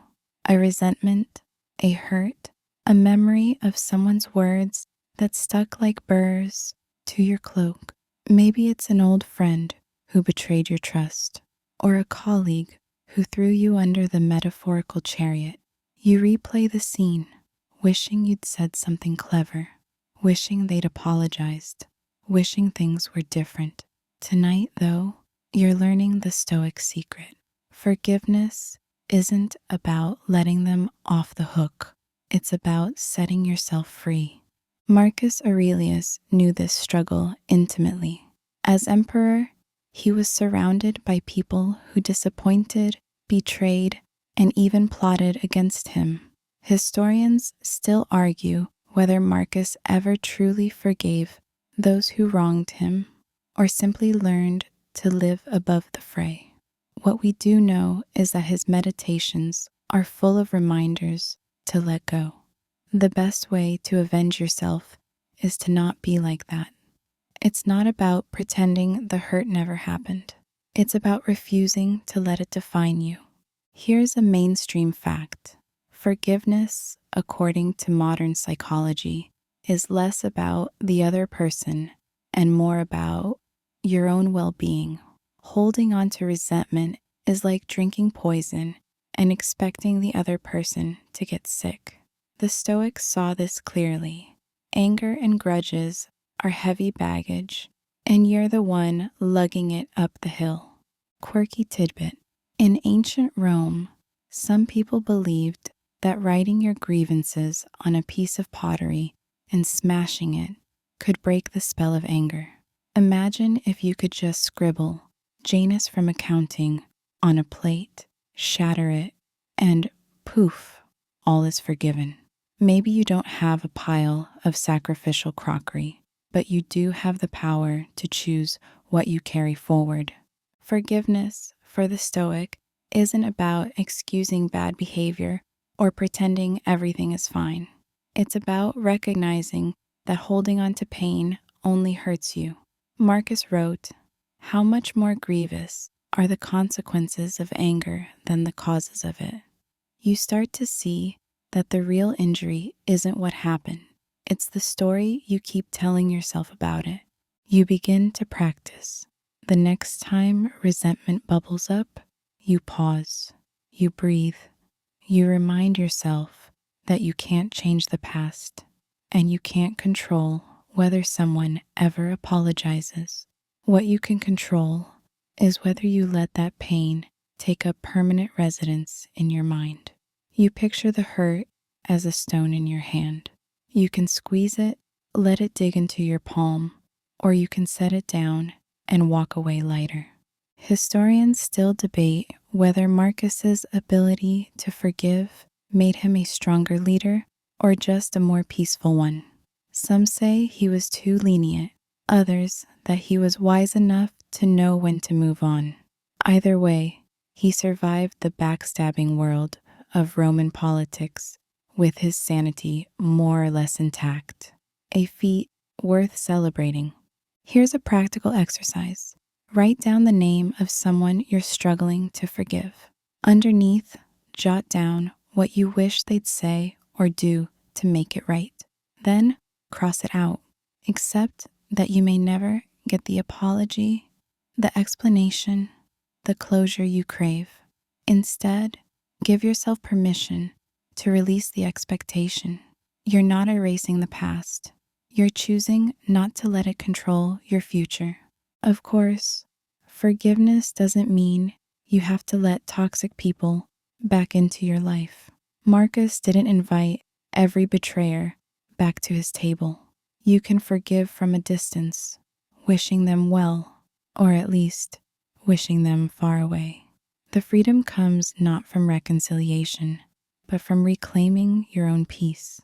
A resentment, a hurt, a memory of someone's words that stuck like burrs to your cloak. Maybe it's an old friend who betrayed your trust, or a colleague who threw you under the metaphorical chariot. You replay the scene, wishing you'd said something clever, wishing they'd apologized, wishing things were different. Tonight, though, you're learning the Stoic secret. Forgiveness isn't about letting them off the hook. It's about setting yourself free. Marcus Aurelius knew this struggle intimately. As emperor, he was surrounded by people who disappointed, betrayed, and even plotted against him. Historians still argue whether Marcus ever truly forgave those who wronged him, or simply learned to live above the fray. What we do know is that his meditations are full of reminders to let go. The best way to avenge yourself is to not be like that. It's not about pretending the hurt never happened. It's about refusing to let it define you. Here's a mainstream fact. Forgiveness, according to modern psychology, is less about the other person and more about your own well-being. Holding on to resentment is like drinking poison and expecting the other person to get sick. The Stoics saw this clearly. Anger and grudges are heavy baggage, and you're the one lugging it up the hill. Quirky tidbit. In ancient Rome, some people believed that writing your grievances on a piece of pottery and smashing it could break the spell of anger. Imagine if you could just scribble Janus from accounting on a plate, shatter it, and poof, all is forgiven. Maybe you don't have a pile of sacrificial crockery, but you do have the power to choose what you carry forward. Forgiveness, for the Stoic, isn't about excusing bad behavior or pretending everything is fine. It's about recognizing that holding on to pain only hurts you. Marcus wrote, "How much more grievous are the consequences of anger than the causes of it?" You start to see that the real injury isn't what happened. It's the story you keep telling yourself about it. You begin to practice. The next time resentment bubbles up, you pause, you breathe, you remind yourself that you can't change the past and you can't control whether someone ever apologizes. What you can control is whether you let that pain take up permanent residence in your mind. You picture the hurt as a stone in your hand. You can squeeze it, let it dig into your palm, or you can set it down and walk away lighter. Historians still debate whether Marcus's ability to forgive made him a stronger leader or just a more peaceful one. Some say he was too lenient, others that he was wise enough to know when to move on. Either way, he survived the backstabbing world of Roman politics with his sanity more or less intact, a feat worth celebrating. Here's a practical exercise. Write down the name of someone you're struggling to forgive. Underneath, jot down what you wish they'd say or do to make it right. Then, cross it out. Accept that you may never get the apology, the explanation, the closure you crave. Instead, give yourself permission to release the expectation. You're not erasing the past. You're choosing not to let it control your future. Of course, forgiveness doesn't mean you have to let toxic people back into your life. Marcus didn't invite every betrayer back to his table. You can forgive from a distance, wishing them well, or at least wishing them far away. The freedom comes not from reconciliation, but from reclaiming your own peace.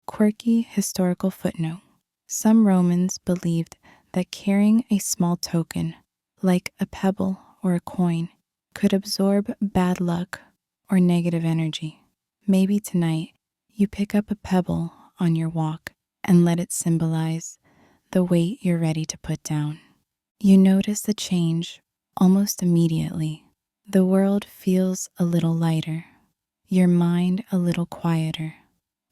Quirky historical footnote. Some Romans believed that carrying a small token, like a pebble or a coin, could absorb bad luck or negative energy. Maybe tonight you pick up a pebble on your walk and let it symbolize the weight you're ready to put down. You notice the change almost immediately. The world feels a little lighter, your mind a little quieter.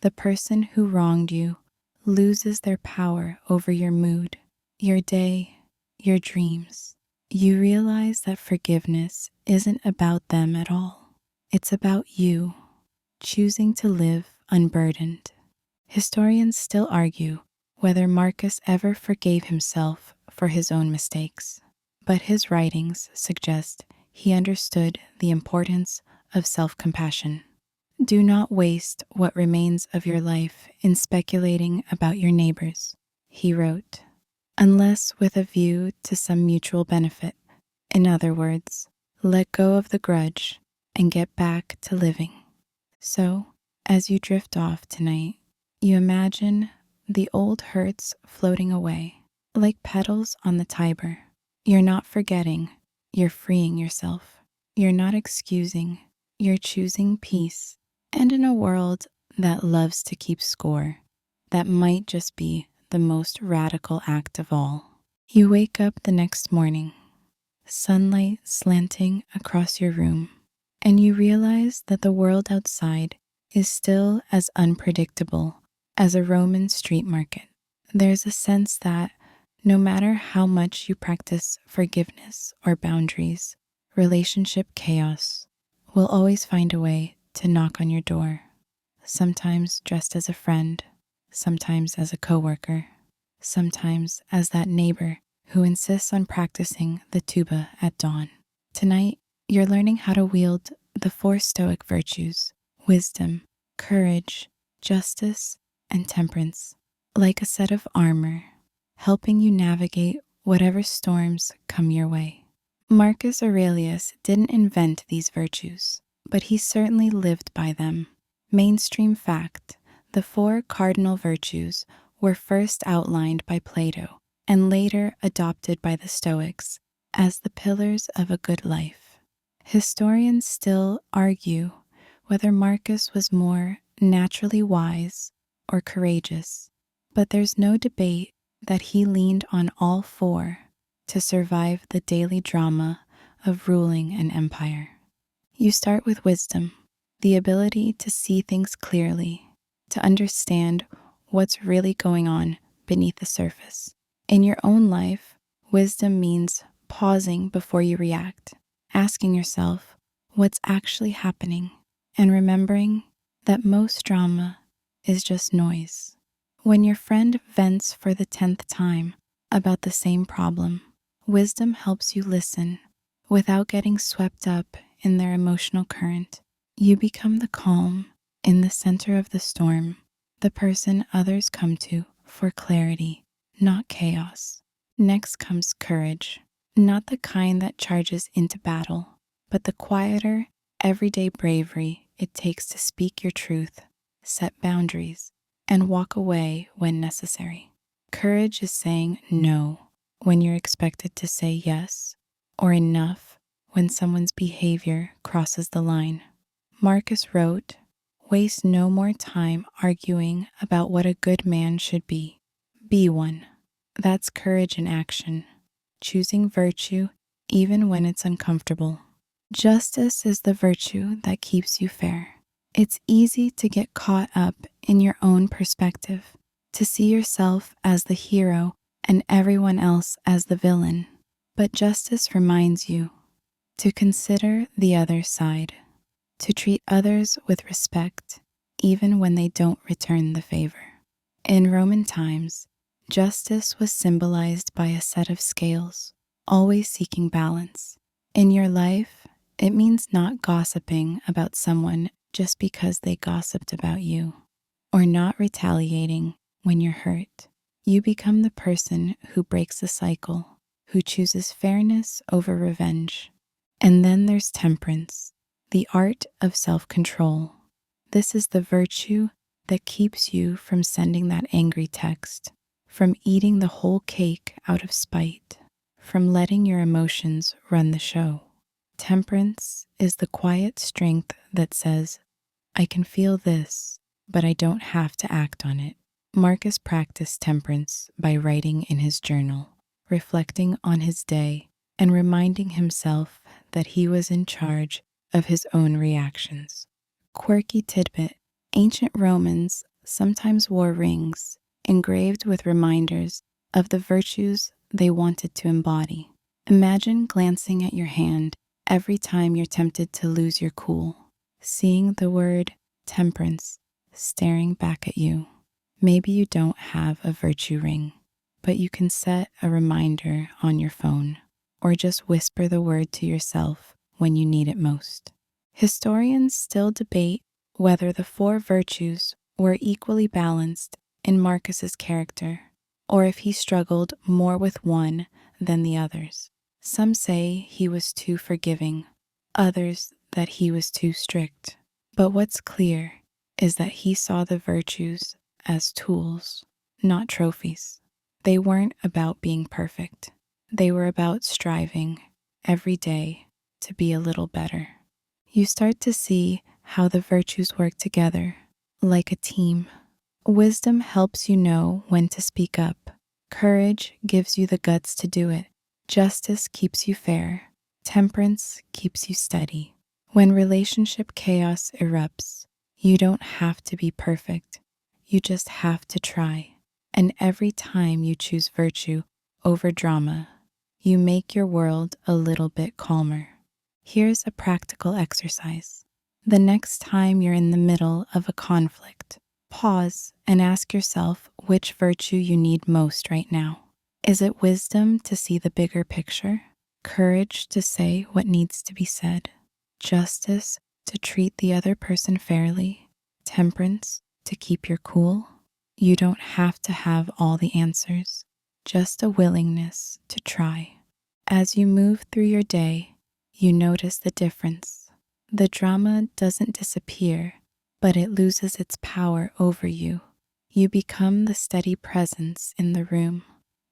The person who wronged you loses their power over your mood, your day, your dreams. You realize that forgiveness isn't about them at all. It's about you, choosing to live unburdened. Historians still argue whether Marcus ever forgave himself for his own mistakes, but his writings suggest he understood the importance of self-compassion. Do not waste what remains of your life in speculating about your neighbors, he wrote, unless with a view to some mutual benefit. In other words, let go of the grudge and get back to living. So, as you drift off tonight, you imagine the old hurts floating away, like petals on the Tiber. You're not forgetting, you're freeing yourself. You're not excusing, you're choosing peace. And in a world that loves to keep score, that might just be the most radical act of all. You wake up the next morning, sunlight slanting across your room, and you realize that the world outside is still as unpredictable as a Roman street market. There's a sense that no matter how much you practice forgiveness or boundaries, relationship chaos will always find a way to knock on your door, sometimes dressed as a friend, sometimes as a coworker, sometimes as that neighbor who insists on practicing the tuba at dawn. Tonight, you're learning how to wield the 4 Stoic virtues: wisdom, courage, justice, and temperance, like a set of armor, helping you navigate whatever storms come your way. Marcus Aurelius didn't invent these virtues, but he certainly lived by them. Mainstream fact, The four cardinal virtues were first outlined by Plato and later adopted by the Stoics as the pillars of a good life. Historians still argue whether Marcus was more naturally wise or courageous, but there's no debate that he leaned on all four to survive the daily drama of ruling an empire. You start with wisdom, the ability to see things clearly, to understand what's really going on beneath the surface. In your own life, wisdom means pausing before you react, asking yourself what's actually happening, and remembering that most drama is just noise. When your friend vents for the 10th time about the same problem, wisdom helps you listen without getting swept up in their emotional current. You become the calm in the center of the storm, the person others come to for clarity, not chaos. Next comes courage, not the kind that charges into battle, but the quieter, everyday bravery it takes to speak your truth, set boundaries, and walk away when necessary. Courage is saying no when you're expected to say yes, or enough when someone's behavior crosses the line. Marcus wrote, "Waste no more time arguing about what a good man should be. Be one." That's courage in action, choosing virtue even when it's uncomfortable. Justice is the virtue that keeps you fair. It's easy to get caught up in your own perspective, to see yourself as the hero and everyone else as the villain. But justice reminds you to consider the other side, to treat others with respect, even when they don't return the favor. In Roman times, justice was symbolized by a set of scales, always seeking balance. In your life, it means not gossiping about someone just because they gossiped about you, or not retaliating when you're hurt. You become the person who breaks the cycle, who chooses fairness over revenge. And then there's temperance, the art of self-control. This is the virtue that keeps you from sending that angry text, from eating the whole cake out of spite, from letting your emotions run the show. Temperance is the quiet strength that says, I can feel this, but I don't have to act on it. Marcus practiced temperance by writing in his journal, reflecting on his day, and reminding himself that he was in charge of his own reactions. Quirky tidbit: ancient Romans sometimes wore rings engraved with reminders of the virtues they wanted to embody. Imagine glancing at your hand every time you're tempted to lose your cool, seeing the word temperance staring back at you. Maybe you don't have a virtue ring, but you can set a reminder on your phone, or just whisper the word to yourself when you need it most. Historians still debate whether the four virtues were equally balanced in Marcus's character, or if he struggled more with one than the others. Some say he was too forgiving, others that he was too strict. But what's clear is that he saw the virtues as tools, not trophies. They weren't about being perfect. They were about striving every day to be a little better. You start to see how the virtues work together, like a team. Wisdom helps you know when to speak up. Courage gives you the guts to do it. Justice keeps you fair. Temperance keeps you steady. When relationship chaos erupts, you don't have to be perfect. You just have to try. And every time you choose virtue over drama, you make your world a little bit calmer. Here's a practical exercise. The next time you're in the middle of a conflict, pause and ask yourself which virtue you need most right now. Is it wisdom to see the bigger picture? Courage to say what needs to be said? Justice to treat the other person fairly? Temperance to keep your cool? You don't have to have all the answers, just a willingness to try. As you move through your day, you notice the difference. The drama doesn't disappear, but it loses its power over you. You become the steady presence in the room,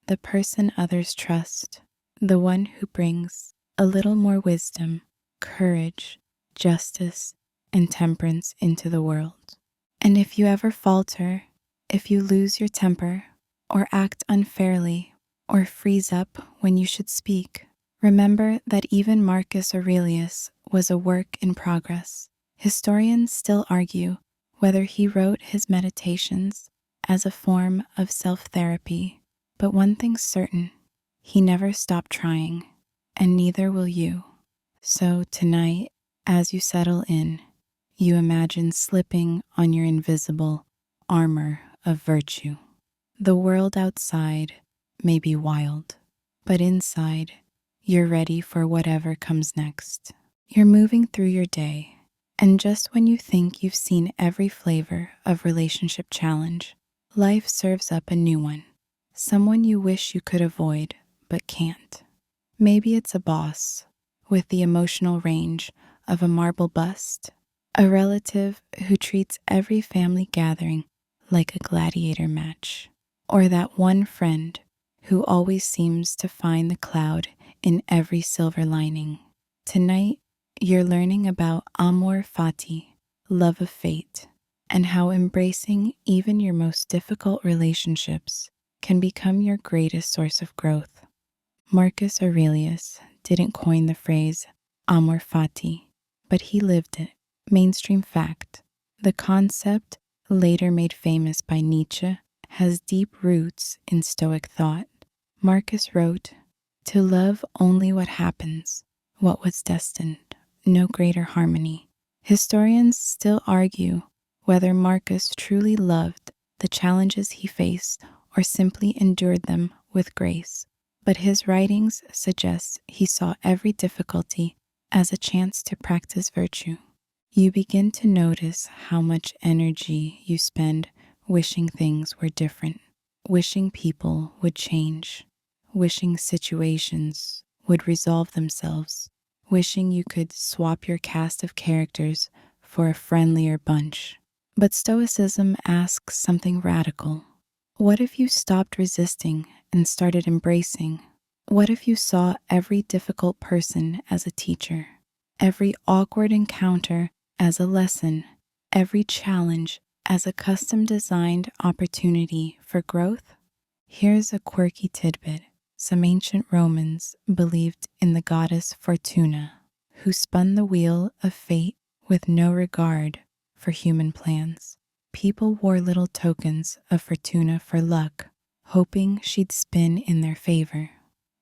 the person others trust, the one who brings a little more wisdom, courage, justice, and temperance into the world. And if you ever falter, if you lose your temper, or act unfairly, or freeze up when you should speak, remember that even Marcus Aurelius was a work in progress. Historians still argue whether he wrote his meditations as a form of self-therapy, but one thing's certain, he never stopped trying, and neither will you. So tonight, as you settle in, you imagine slipping on your invisible armor of virtue. The world outside may be wild, but inside, you're ready for whatever comes next. You're moving through your day, and just when you think you've seen every flavor of relationship challenge, life serves up a new one. Someone you wish you could avoid, but can't. Maybe it's a boss with the emotional range of a marble bust, a relative who treats every family gathering like a gladiator match, or that one friend who always seems to find the cloud in every silver lining. Tonight, you're learning about amor fati, love of fate, and how embracing even your most difficult relationships can become your greatest source of growth. Marcus Aurelius didn't coin the phrase amor fati, but he lived it. Mainstream fact. The concept, later made famous by Nietzsche, has deep roots in Stoic thought. Marcus wrote, "To love only what happens, what was destined, no greater harmony." Historians still argue whether Marcus truly loved the challenges he faced or simply endured them with grace. But his writings suggest he saw every difficulty as a chance to practice virtue. You begin to notice how much energy you spend wishing things were different, wishing people would change, wishing situations would resolve themselves, wishing you could swap your cast of characters for a friendlier bunch. But Stoicism asks something radical. What if you stopped resisting and started embracing? What if you saw every difficult person as a teacher, every awkward encounter as a lesson, every challenge as a custom-designed opportunity for growth? Here's a quirky tidbit. Some ancient Romans believed in the goddess Fortuna, who spun the wheel of fate with no regard for human plans. People wore little tokens of Fortuna for luck, hoping she'd spin in their favor.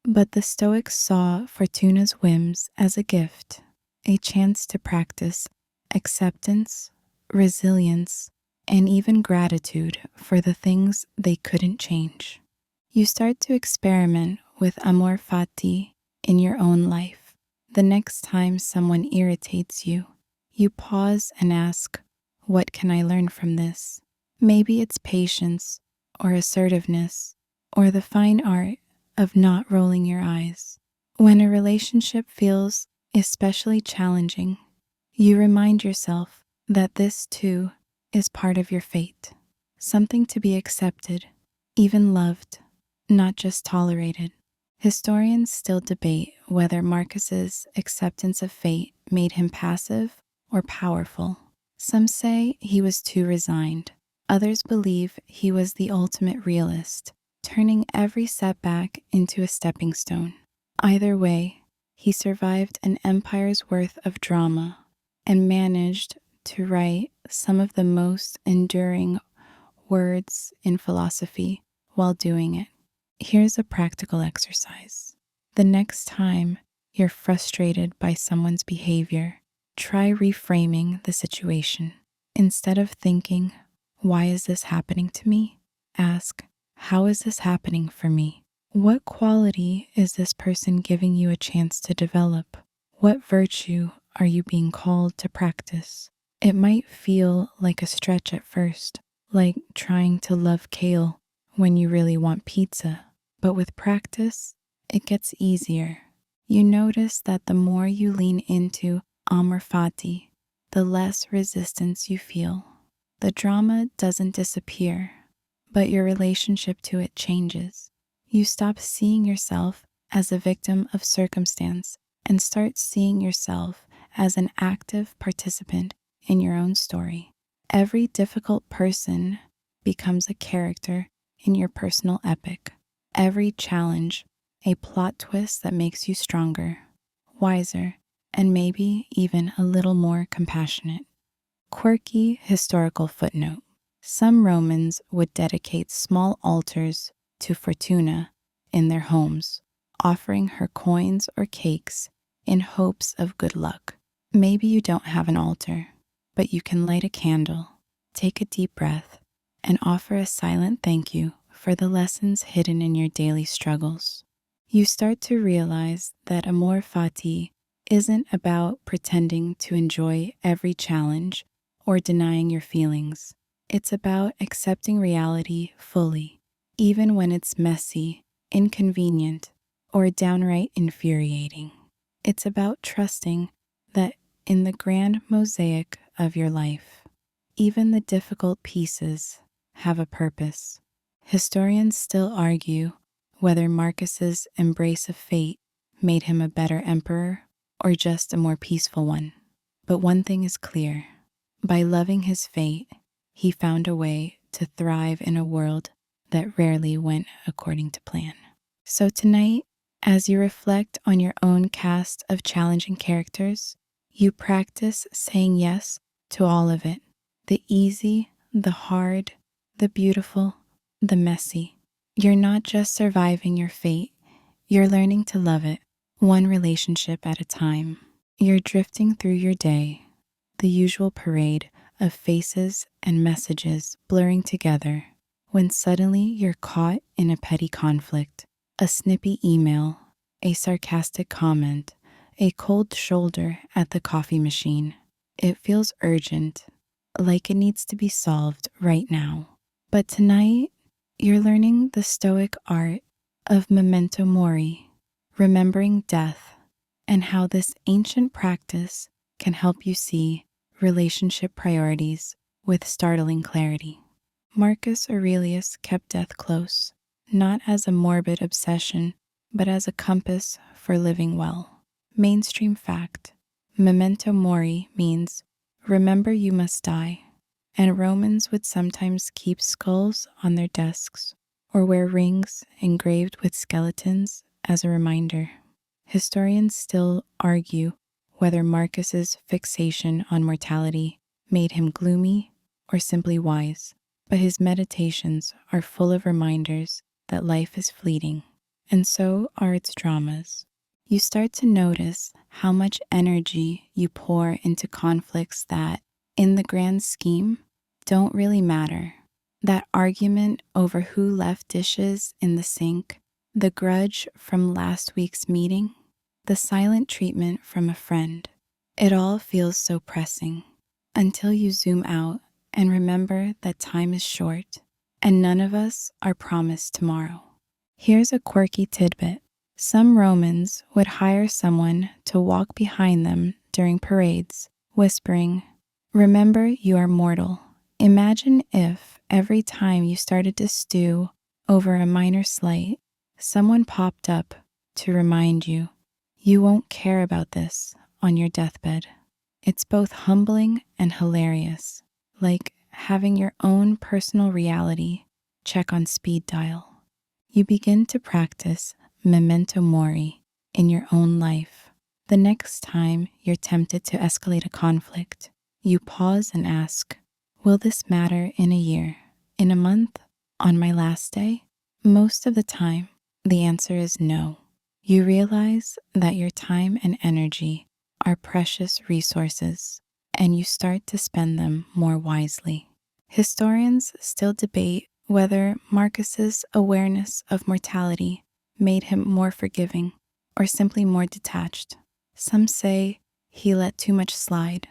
But the Stoics saw Fortuna's whims as a gift, a chance to practice acceptance, resilience, and even gratitude for the things they couldn't change. You start to experiment with amor fati in your own life. The next time someone irritates you, you pause and ask, what can I learn from this? Maybe it's patience or assertiveness or the fine art of not rolling your eyes. When a relationship feels especially challenging, you remind yourself that this too is part of your fate, something to be accepted, even loved, not just tolerated. Historians still debate whether Marcus's acceptance of fate made him passive or powerful. Some say he was too resigned. Others believe he was the ultimate realist, turning every setback into a stepping stone. Either way, he survived an empire's worth of drama and managed to write some of the most enduring words in philosophy while doing it. Here's a practical exercise. The next time you're frustrated by someone's behavior, try reframing the situation. Instead of thinking, why is this happening to me? Ask, how is this happening for me? What quality is this person giving you a chance to develop? What virtue are you being called to practice? It might feel like a stretch at first, like trying to love kale when you really want pizza. But with practice, it gets easier. You notice that the more you lean into amor fati, the less resistance you feel. The drama doesn't disappear, but your relationship to it changes. You stop seeing yourself as a victim of circumstance and start seeing yourself as an active participant in your own story. Every difficult person becomes a character in your personal epic. Every challenge, a plot twist that makes you stronger, wiser, and maybe even a little more compassionate. Quirky historical footnote. Some Romans would dedicate small altars to Fortuna in their homes, offering her coins or cakes in hopes of good luck. Maybe you don't have an altar, but you can light a candle, take a deep breath, and offer a silent thank you for the lessons hidden in your daily struggles. You start to realize that amor fati isn't about pretending to enjoy every challenge or denying your feelings. It's about accepting reality fully, even when it's messy, inconvenient, or downright infuriating. It's about trusting that in the grand mosaic of your life, even the difficult pieces have a purpose. Historians still argue whether Marcus's embrace of fate made him a better emperor or just a more peaceful one. But one thing is clear. By loving his fate, he found a way to thrive in a world that rarely went according to plan. So tonight, as you reflect on your own cast of challenging characters, you practice saying yes to all of it. The easy, the hard, the beautiful, the messy. You're not just surviving your fate, you're learning to love it, one relationship at a time. You're drifting through your day, the usual parade of faces and messages blurring together, when suddenly you're caught in a petty conflict, a snippy email, a sarcastic comment, a cold shoulder at the coffee machine. It feels urgent, like it needs to be solved right now. But tonight, you're learning the Stoic art of memento mori, remembering death, and how this ancient practice can help you see relationship priorities with startling clarity. Marcus Aurelius kept death close, not as a morbid obsession, but as a compass for living well. Mainstream fact: memento mori means remember you must die, and Romans would sometimes keep skulls on their desks or wear rings engraved with skeletons as a reminder. Historians still argue whether Marcus's fixation on mortality made him gloomy or simply wise, but his meditations are full of reminders that life is fleeting, and so are its dramas. You start to notice how much energy you pour into conflicts that, in the grand scheme, don't really matter. That argument over who left dishes in the sink, the grudge from last week's meeting, the silent treatment from a friend. It all feels so pressing until you zoom out and remember that time is short and none of us are promised tomorrow. Here's a quirky tidbit. Some Romans would hire someone to walk behind them during parades, whispering, "Remember, you are mortal." Imagine if every time you started to stew over a minor slight, someone popped up to remind you, you won't care about this on your deathbed. It's both humbling and hilarious, like having your own personal reality check on speed dial. You begin to practice memento mori in your own life. The next time you're tempted to escalate a conflict, you pause and ask, will this matter in a year, in a month, on my last day? Most of the time, the answer is no. You realize that your time and energy are precious resources, and you start to spend them more wisely. Historians still debate whether Marcus's awareness of mortality made him more forgiving or simply more detached. Some say he let too much slide.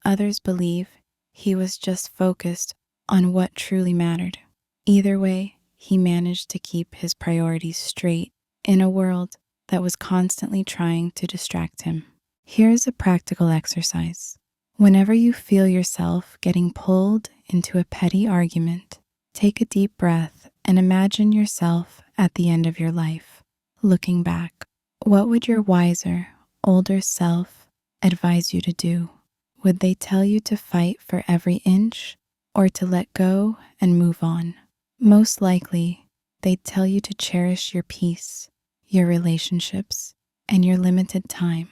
Others believe he was just focused on what truly mattered. Either way, he managed to keep his priorities straight in a world that was constantly trying to distract him. Here's a practical exercise. Whenever you feel yourself getting pulled into a petty argument, take a deep breath and imagine yourself at the end of your life, looking back. What would your wiser, older self advise you to do? Would they tell you to fight for every inch or to let go and move on? Most likely, they'd tell you to cherish your peace, your relationships, and your limited time.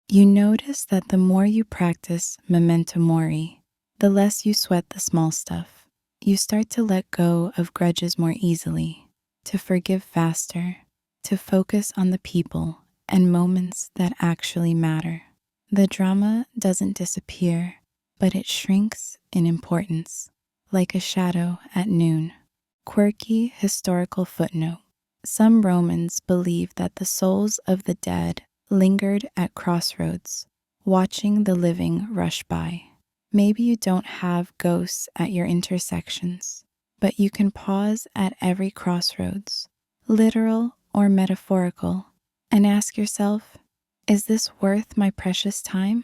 You notice that the more you practice memento mori, the less you sweat the small stuff. You start to let go of grudges more easily, to forgive faster, to focus on the people and moments that actually matter. The drama doesn't disappear, but it shrinks in importance, like a shadow at noon. Quirky historical footnote. Some Romans believed that the souls of the dead lingered at crossroads, watching the living rush by. Maybe you don't have ghosts at your intersections, but you can pause at every crossroads, literal or metaphorical, and ask yourself, is this worth my precious time?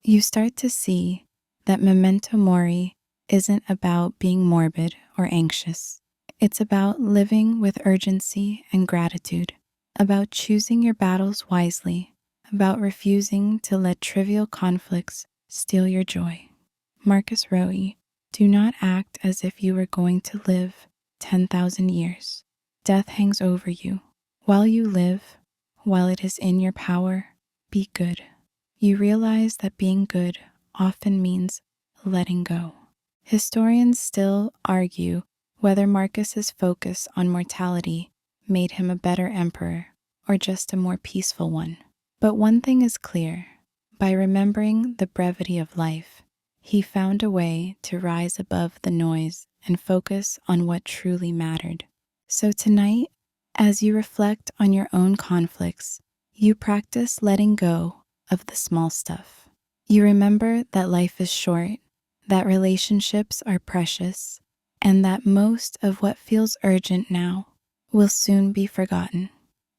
You start to see that memento mori isn't about being morbid or anxious. It's about living with urgency and gratitude, about choosing your battles wisely, about refusing to let trivial conflicts steal your joy. Marcus Aurelius, do not act as if you were going to live 10,000 years. Death hangs over you. While you live, while it is in your power, be good. You realize that being good often means letting go. Historians still argue whether Marcus's focus on mortality made him a better emperor or just a more peaceful one. But one thing is clear. By remembering the brevity of life, he found a way to rise above the noise and focus on what truly mattered. So tonight, as you reflect on your own conflicts, you practice letting go of the small stuff. You remember that life is short, that relationships are precious, and that most of what feels urgent now will soon be forgotten.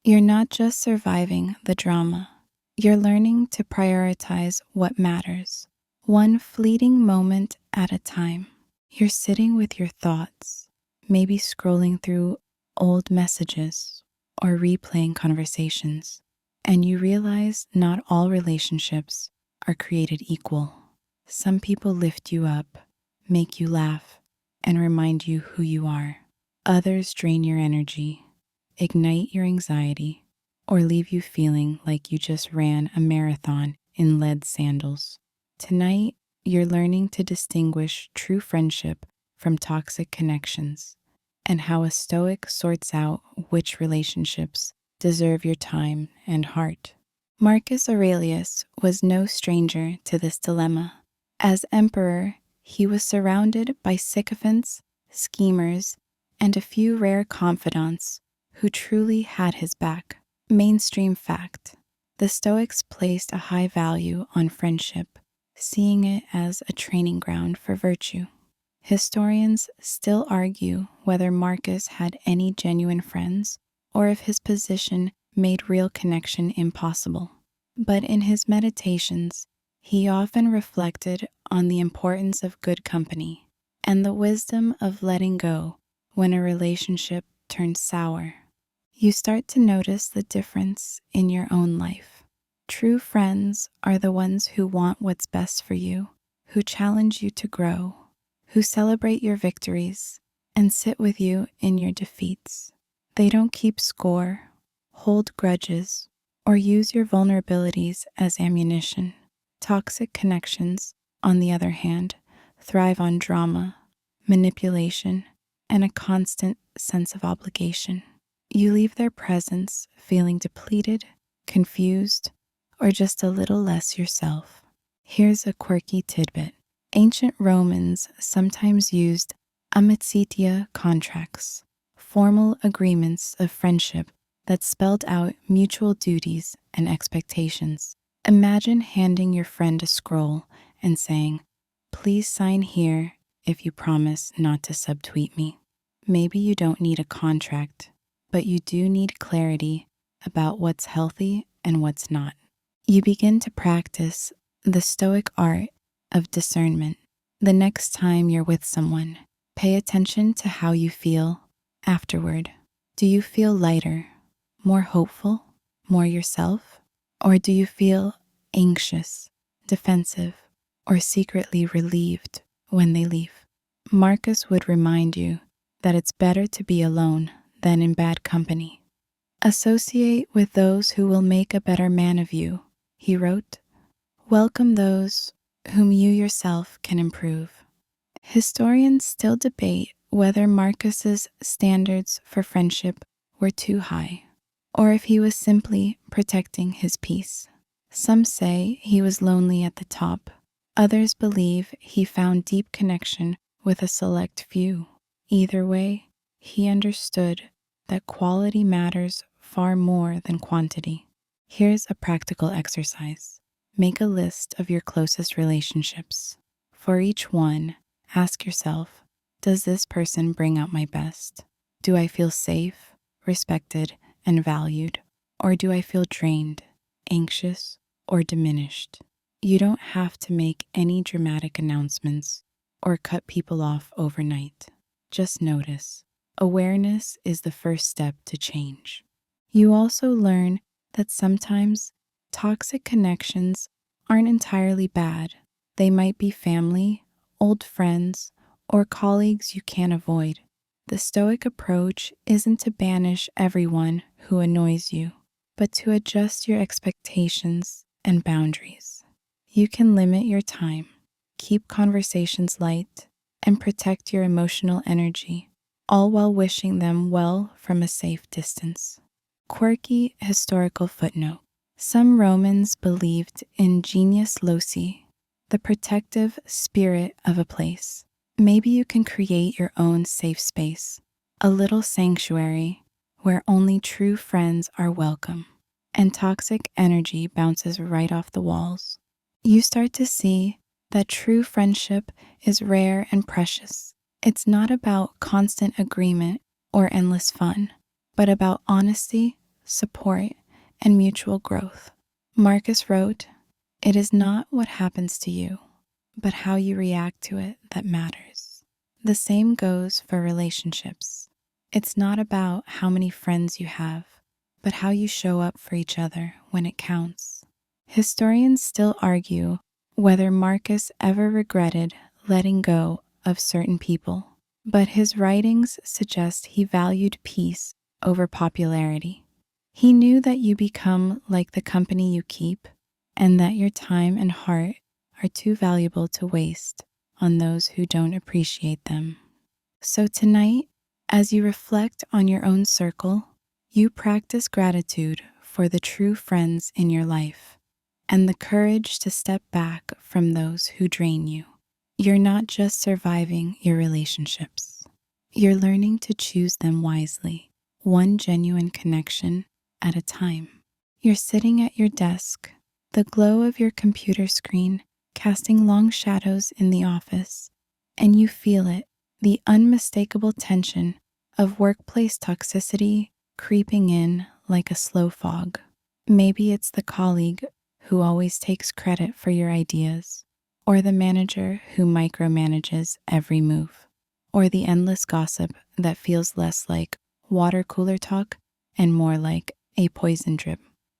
You're not just surviving the drama. You're learning to prioritize what matters, one fleeting moment at a time. You're sitting with your thoughts, maybe scrolling through old messages or replaying conversations, and you realize not all relationships are created equal. Some people lift you up, make you laugh, and remind you who you are. Others drain your energy, ignite your anxiety, or leave you feeling like you just ran a marathon in lead sandals. Tonight, you're learning to distinguish true friendship from toxic connections, and how a Stoic sorts out which relationships deserve your time and heart. Marcus Aurelius was no stranger to this dilemma. As emperor, he was surrounded by sycophants, schemers, and a few rare confidants who truly had his back. Mainstream fact: the Stoics placed a high value on friendship, seeing it as a training ground for virtue. Historians still argue whether Marcus had any genuine friends or if his position made real connection impossible. But in his meditations, he often reflected on the importance of good company and the wisdom of letting go when a relationship turns sour. You start to notice the difference in your own life. True friends are the ones who want what's best for you, who challenge you to grow, who celebrate your victories and sit with you in your defeats. They don't keep score, hold grudges, or use your vulnerabilities as ammunition. Toxic connections, on the other hand, thrive on drama, manipulation, and a constant sense of obligation. You leave their presence feeling depleted, confused, or just a little less yourself. Here's a quirky tidbit. Ancient Romans sometimes used amicitia contracts, formal agreements of friendship that spelled out mutual duties and expectations. Imagine handing your friend a scroll and saying, "Please sign here if you promise not to subtweet me." Maybe you don't need a contract, but you do need clarity about what's healthy and what's not. You begin to practice the Stoic art of discernment. The next time you're with someone, pay attention to how you feel afterward. Do you feel lighter, more hopeful, more yourself? Or do you feel anxious, defensive, or secretly relieved when they leave? Marcus would remind you that it's better to be alone than in bad company. Associate with those who will make a better man of you, he wrote. Welcome those whom you yourself can improve. Historians still debate whether Marcus's standards for friendship were too high, or if he was simply protecting his peace. Some say he was lonely at the top. Others believe he found deep connection with a select few. Either way, he understood that quality matters far more than quantity. Here's a practical exercise. Make a list of your closest relationships. For each one, ask yourself, does this person bring out my best? Do I feel safe, respected, and valued? Or do I feel drained, anxious, or diminished? You don't have to make any dramatic announcements or cut people off overnight. Just notice. Awareness is the first step to change. You also learn that sometimes toxic connections aren't entirely bad. They might be family, old friends, or colleagues you can't avoid. The Stoic approach isn't to banish everyone who annoys you, but to adjust your expectations and boundaries. You can limit your time, keep conversations light, and protect your emotional energy, all while wishing them well from a safe distance. Quirky historical footnote. Some Romans believed in genius loci, the protective spirit of a place. Maybe you can create your own safe space, a little sanctuary where only true friends are welcome, and toxic energy bounces right off the walls. You start to see that true friendship is rare and precious. It's not about constant agreement or endless fun, but about honesty, support, and mutual growth. Marcus wrote, "It is not what happens to you, but how you react to it that matters." The same goes for relationships. It's not about how many friends you have, but how you show up for each other when it counts. Historians still argue whether Marcus ever regretted letting go of certain people, but his writings suggest he valued peace over popularity. He knew that you become like the company you keep, and that your time and heart are too valuable to waste on those who don't appreciate them. So tonight, as you reflect on your own circle, you practice gratitude for the true friends in your life and the courage to step back from those who drain you. You're not just surviving your relationships. You're learning to choose them wisely, one genuine connection at a time. You're sitting at your desk, the glow of your computer screen casting long shadows in the office, and you feel it, the unmistakable tension of workplace toxicity creeping in like a slow fog. Maybe it's the colleague who always takes credit for your ideas, or the manager who micromanages every move, or the endless gossip that feels less like water cooler talk and more like a poison drip.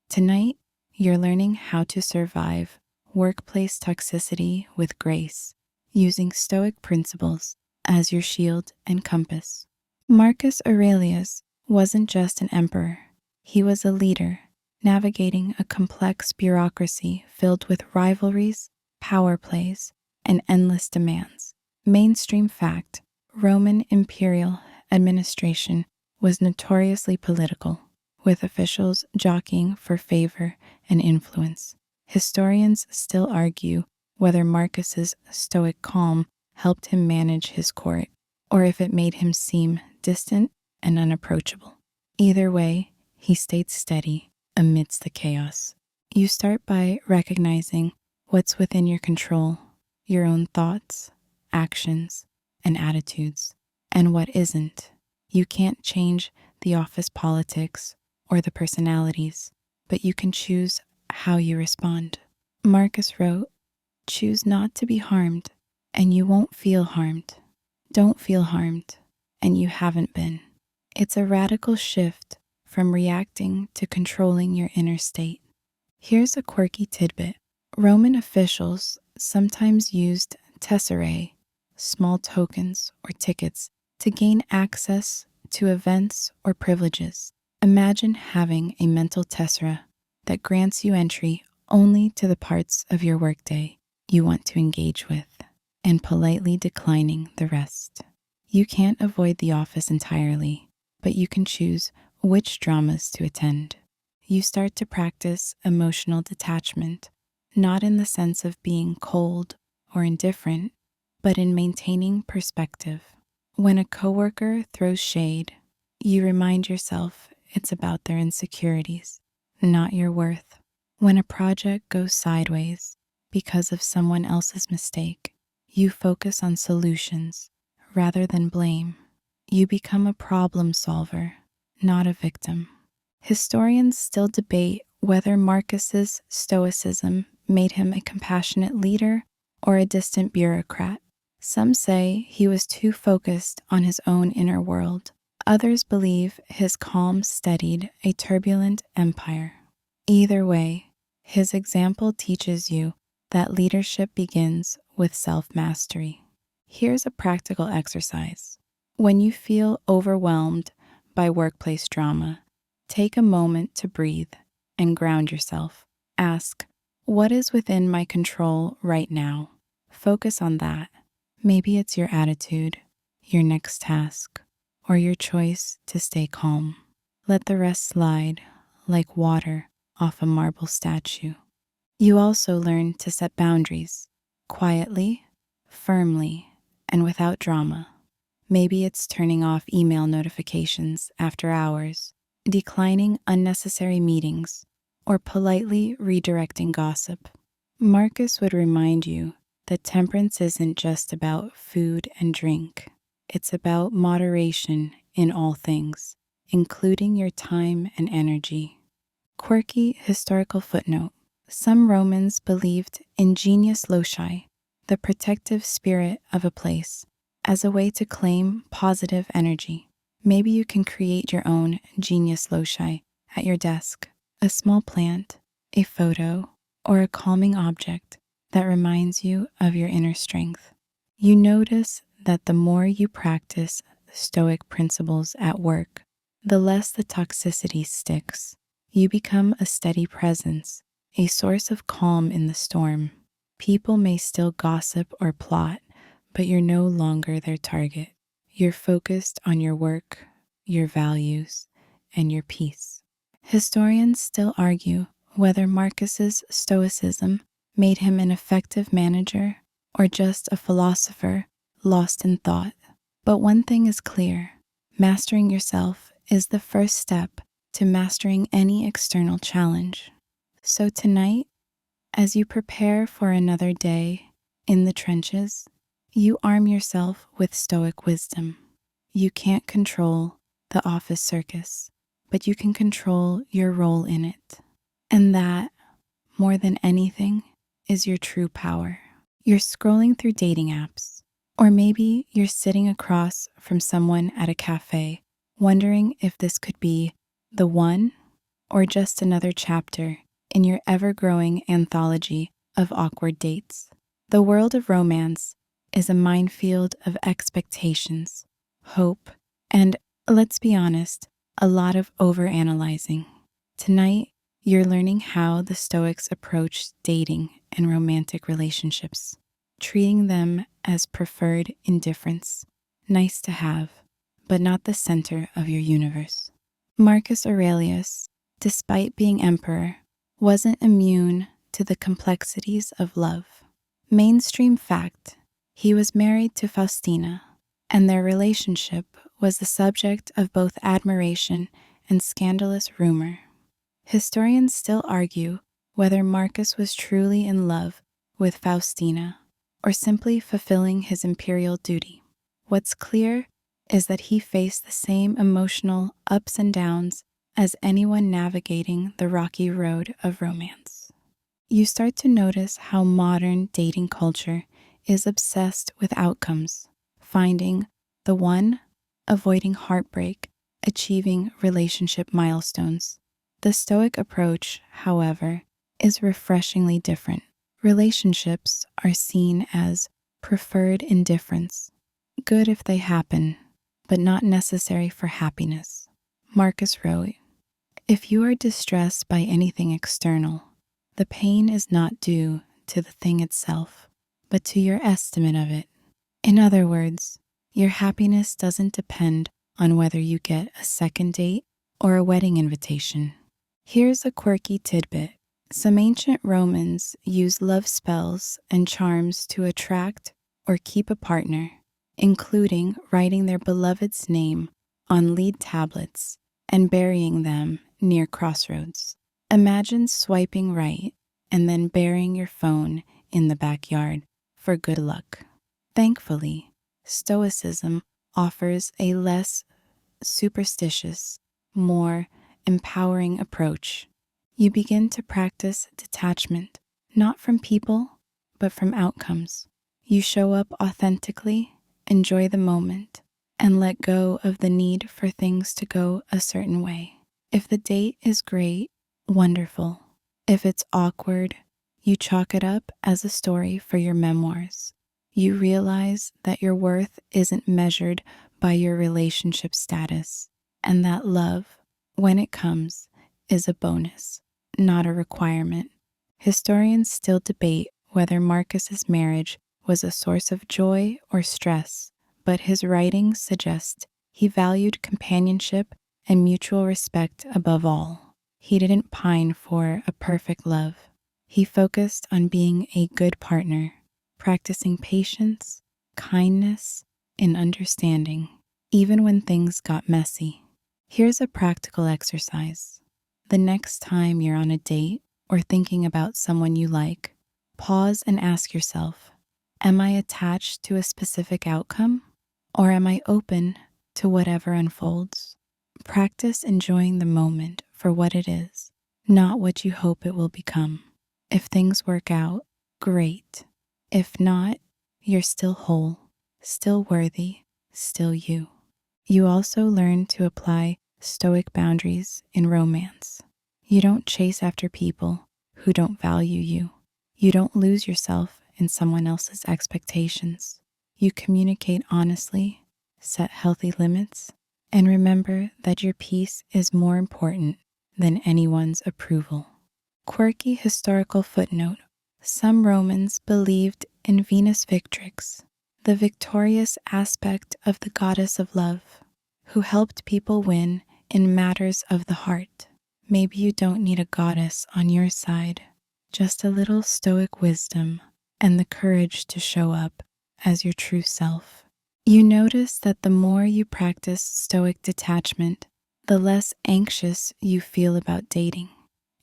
Tonight, you're learning how to survive workplace toxicity with grace, using Stoic principles as your shield and compass. Marcus Aurelius wasn't just an emperor. He was a leader, navigating a complex bureaucracy filled with rivalries, power plays, and endless demands. Mainstream fact: Roman imperial administration was notoriously political, with officials jockeying for favor and influence. Historians still argue whether Marcus's stoic calm helped him manage his court, or if it made him seem distant and unapproachable. Either way, he stayed steady amidst the chaos. You start by recognizing what's within your control, your own thoughts, actions, and attitudes, and what isn't. You can't change the office politics or the personalities, but you can choose how you respond. Marcus wrote, Choose not to be harmed, and you won't feel harmed. Don't feel harmed, and you haven't been. It's a radical shift from reacting to controlling your inner state. Here's a quirky tidbit. Roman officials sometimes used tesserae, small tokens or tickets, to gain access to events or privileges. Imagine having a mental tessera that grants you entry only to the parts of your workday you want to engage with, and politely declining the rest. You can't avoid the office entirely, but you can choose which dramas to attend. You start to practice emotional detachment, not in the sense of being cold or indifferent, but in maintaining perspective. When a coworker throws shade, you remind yourself it's about their insecurities, not your worth. When a project goes sideways because of someone else's mistake, you focus on solutions rather than blame. You become a problem solver, not a victim. Historians still debate whether Marcus's stoicism made him a compassionate leader or a distant bureaucrat. Some say he was too focused on his own inner world. Others believe his calm steadied a turbulent empire. Either way, his example teaches you that leadership begins with self-mastery. Here's a practical exercise. When you feel overwhelmed by workplace drama, take a moment to breathe and ground yourself. Ask, what is within my control right now? Focus on that. Maybe it's your attitude, your next task, or your choice to stay calm. Let the rest slide like water off a marble statue. You also learn to set boundaries, quietly, firmly, and without drama. Maybe it's turning off email notifications after hours, declining unnecessary meetings, or politely redirecting gossip. Marcus would remind you that temperance isn't just about food and drink. It's about moderation in all things, including your time and energy. Quirky historical footnote. Some Romans believed in genius loci, the protective spirit of a place, as a way to claim positive energy. Maybe you can create your own genius loci at your desk, a small plant, a photo, or a calming object that reminds you of your inner strength. You notice that the more you practice Stoic principles at work, the less the toxicity sticks. You become a steady presence, a source of calm in the storm. People may still gossip or plot, but you're no longer their target. You're focused on your work, your values, and your peace. Historians still argue whether Marcus's stoicism made him an effective manager or just a philosopher lost in thought. But one thing is clear: mastering yourself is the first step to mastering any external challenge. So tonight, as you prepare for another day in the trenches, you arm yourself with Stoic wisdom. You can't control the office circus, but you can control your role in it. And that, more than anything, is your true power. You're scrolling through dating apps, or maybe you're sitting across from someone at a cafe, wondering if this could be the one or just another chapter in your ever-growing anthology of awkward dates. The world of romance is a minefield of expectations, hope, and, let's be honest, a lot of overanalyzing. Tonight, you're learning how the Stoics approach dating and romantic relationships, treating them as preferred indifference, nice to have, but not the center of your universe. Marcus Aurelius, despite being emperor, wasn't immune to the complexities of love. Mainstream fact, he was married to Faustina, and their relationship was the subject of both admiration and scandalous rumor. Historians still argue whether Marcus was truly in love with Faustina or simply fulfilling his imperial duty. What's clear is that he faced the same emotional ups and downs as anyone navigating the rocky road of romance. you start to notice how modern dating culture is obsessed with outcomes, finding the one, avoiding heartbreak, achieving relationship milestones. The Stoic approach, however, is refreshingly different. Relationships are seen as preferred indifference, good if they happen, but not necessary for happiness. Marcus Aurelius. If you are distressed by anything external, the pain is not due to the thing itself, but to your estimate of it. In other words, your happiness doesn't depend on whether you get a second date or a wedding invitation. Here's a quirky tidbit. Some ancient Romans used love spells and charms to attract or keep a partner, including writing their beloved's name on lead tablets and burying them near crossroads. Imagine swiping right and then burying your phone in the backyard for good luck. Thankfully, Stoicism offers a less superstitious, more empowering approach. You begin to practice detachment, not from people, but from outcomes. You show up authentically, enjoy the moment, and let go of the need for things to go a certain way. If the date is great, wonderful. If it's awkward, you chalk it up as a story for your memoirs. You realize that your worth isn't measured by your relationship status, and that love, when it comes, is a bonus, not a requirement. Historians still debate whether Marcus's marriage was a source of joy or stress, but his writings suggest he valued companionship and mutual respect above all. He didn't pine for a perfect love. He focused on being a good partner, practicing patience, kindness, and understanding, even when things got messy. Here's a practical exercise. The next time you're on a date or thinking about someone you like, pause and ask yourself, am I attached to a specific outcome, or am I open to whatever unfolds? Practice enjoying the moment for what it is, not what you hope it will become. If things work out, great. If not, you're still whole, still worthy, still you. You also learn to apply Stoic boundaries in romance. You don't chase after people who don't value you. You don't lose yourself in someone else's expectations. You communicate honestly, set healthy limits, and remember that your peace is more important than anyone's approval. Quirky historical footnote. Some Romans believed in Venus Victrix, the victorious aspect of the goddess of love, who helped people win in matters of the heart. Maybe you don't need a goddess on your side, just a little Stoic wisdom and the courage to show up as your true self. You notice that the more you practice Stoic detachment, the less anxious you feel about dating.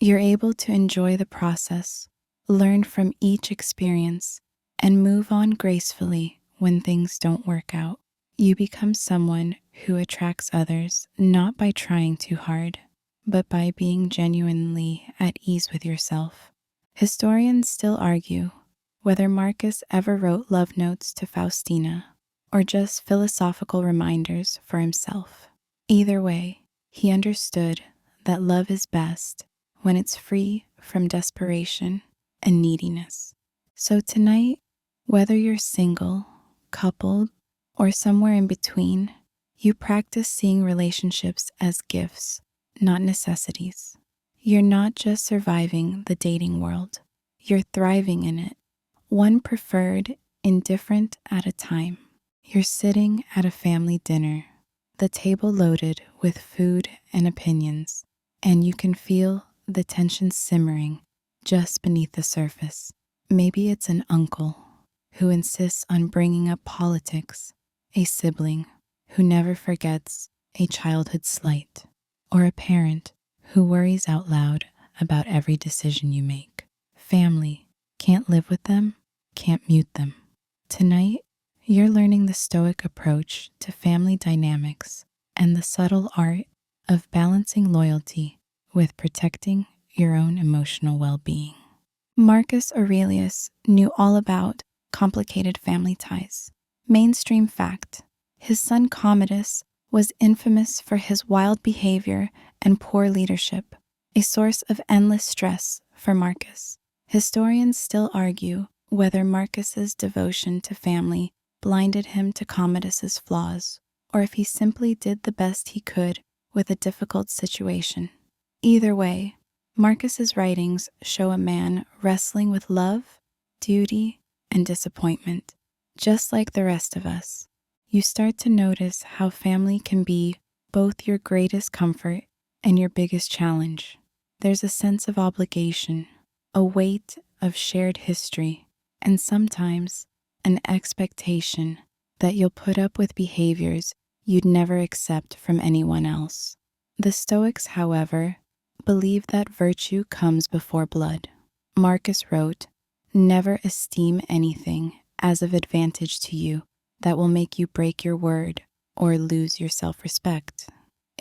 You're able to enjoy the process, learn from each experience, and move on gracefully when things don't work out. You become someone who attracts others not by trying too hard, but by being genuinely at ease with yourself. Historians still argue whether Marcus ever wrote love notes to Faustina or just philosophical reminders for himself. Either way, he understood that love is best when it's free from desperation and neediness. So tonight, whether you're single, coupled, or somewhere in between, you practice seeing relationships as gifts, not necessities. You're not just surviving the dating world, you're thriving in it, one preferred, indifferent at a time. You're sitting at a family dinner, the table loaded with food and opinions, and you can feel the tension simmering just beneath the surface. Maybe it's an uncle who insists on bringing up politics, a sibling who never forgets a childhood slight, or a parent who worries out loud about every decision you make. Family, can't live with them, can't mute them. Tonight, you're learning the Stoic approach to family dynamics and the subtle art of balancing loyalty with protecting your own emotional well-being. Marcus Aurelius knew all about complicated family ties. Mainstream fact: his son Commodus was infamous for his wild behavior and poor leadership, a source of endless stress for Marcus. Historians still argue whether Marcus's devotion to family blinded him to Commodus's flaws, or if he simply did the best he could with a difficult situation. Either way, Marcus's writings show a man wrestling with love, duty, and disappointment. Just like the rest of us, you start to notice how family can be both your greatest comfort and your biggest challenge. There's a sense of obligation, a weight of shared history, and sometimes an expectation that you'll put up with behaviors you'd never accept from anyone else. The Stoics, however, believe that virtue comes before blood. Marcus wrote, "Never esteem anything as of advantage to you that will make you break your word or lose your self-respect."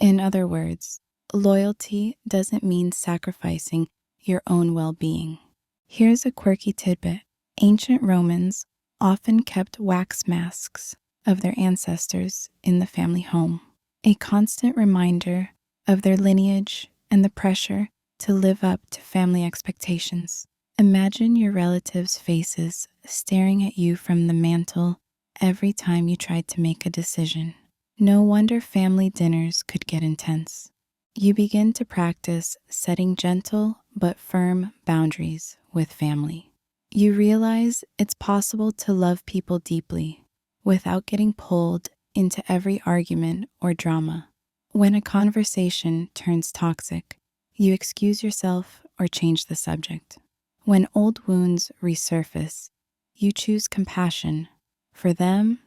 In other words, loyalty doesn't mean sacrificing your own well-being. Here's a quirky tidbit. Ancient Romans often kept wax masks of their ancestors in the family home, a constant reminder of their lineage and the pressure to live up to family expectations. Imagine your relatives' faces staring at you from the mantle every time you tried to make a decision. No wonder family dinners could get intense. You begin to practice setting gentle but firm boundaries with family. You realize it's possible to love people deeply without getting pulled into every argument or drama. When a conversation turns toxic, you excuse yourself or change the subject. When old wounds resurface, you choose compassion for them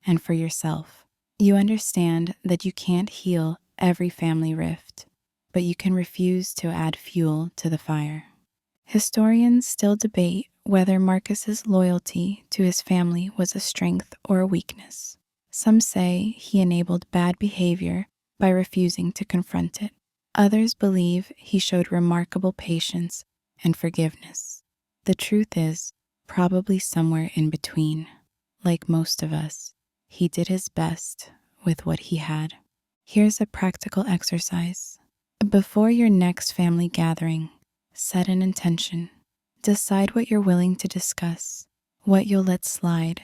and for yourself. You understand that you can't heal every family rift, but you can refuse to add fuel to the fire. Historians still debate whether Marcus's loyalty to his family was a strength or a weakness. Some say he enabled bad behavior by refusing to confront it. Others believe he showed remarkable patience and forgiveness. The truth is probably somewhere in between. Like most of us, he did his best with what he had. Here's a practical exercise. Before your next family gathering, set an intention. Decide what you're willing to discuss, what you'll let slide,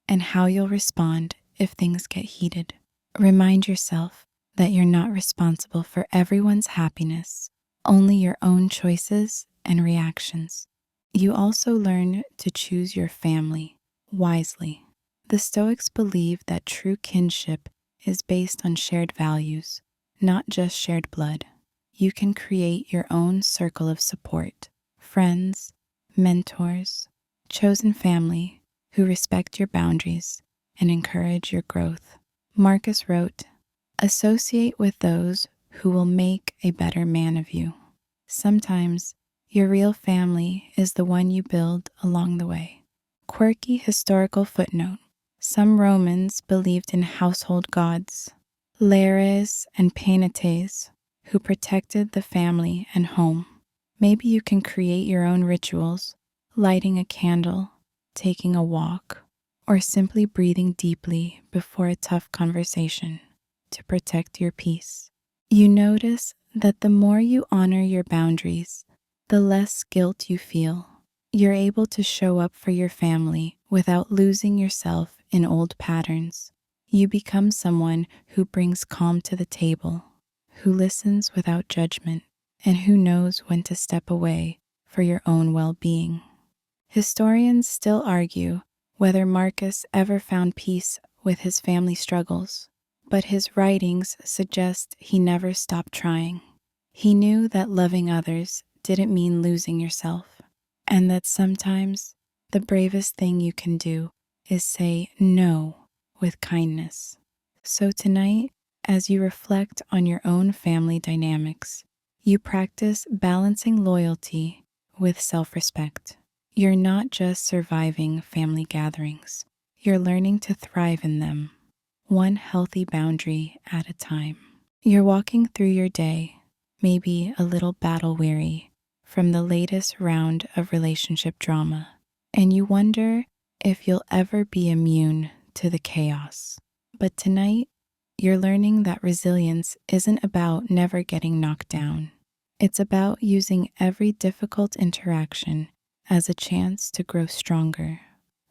and how you'll respond if things get heated. Remind yourself that you're not responsible for everyone's happiness, only your own choices and reactions. You also learn to choose your family wisely. The Stoics believe that true kinship is based on shared values, not just shared blood. You can create your own circle of support, friends, mentors, chosen family who respect your boundaries and encourage your growth. Marcus wrote, "Associate with those who will make a better man of you." Sometimes your real family is the one you build along the way. Quirky historical footnote. Some Romans believed in household gods, Lares and Penates, who protected the family and home. Maybe you can create your own rituals, lighting a candle, taking a walk, or simply breathing deeply before a tough conversation to protect your peace. You notice that the more you honor your boundaries, the less guilt you feel. You're able to show up for your family without losing yourself in old patterns. You become someone who brings calm to the table, who listens without judgment, and who knows when to step away for your own well-being. Historians still argue whether Marcus ever found peace with his family struggles, but his writings suggest he never stopped trying. He knew that loving others didn't mean losing yourself, and that sometimes the bravest thing you can do is say no with kindness. So tonight, as you reflect on your own family dynamics, you practice balancing loyalty with self-respect. You're not just surviving family gatherings, you're learning to thrive in them, one healthy boundary at a time. You're walking through your day, maybe a little battle-weary from the latest round of relationship drama, and you wonder if you'll ever be immune to the chaos. But tonight, you're learning that resilience isn't about never getting knocked down. It's about using every difficult interaction as a chance to grow stronger,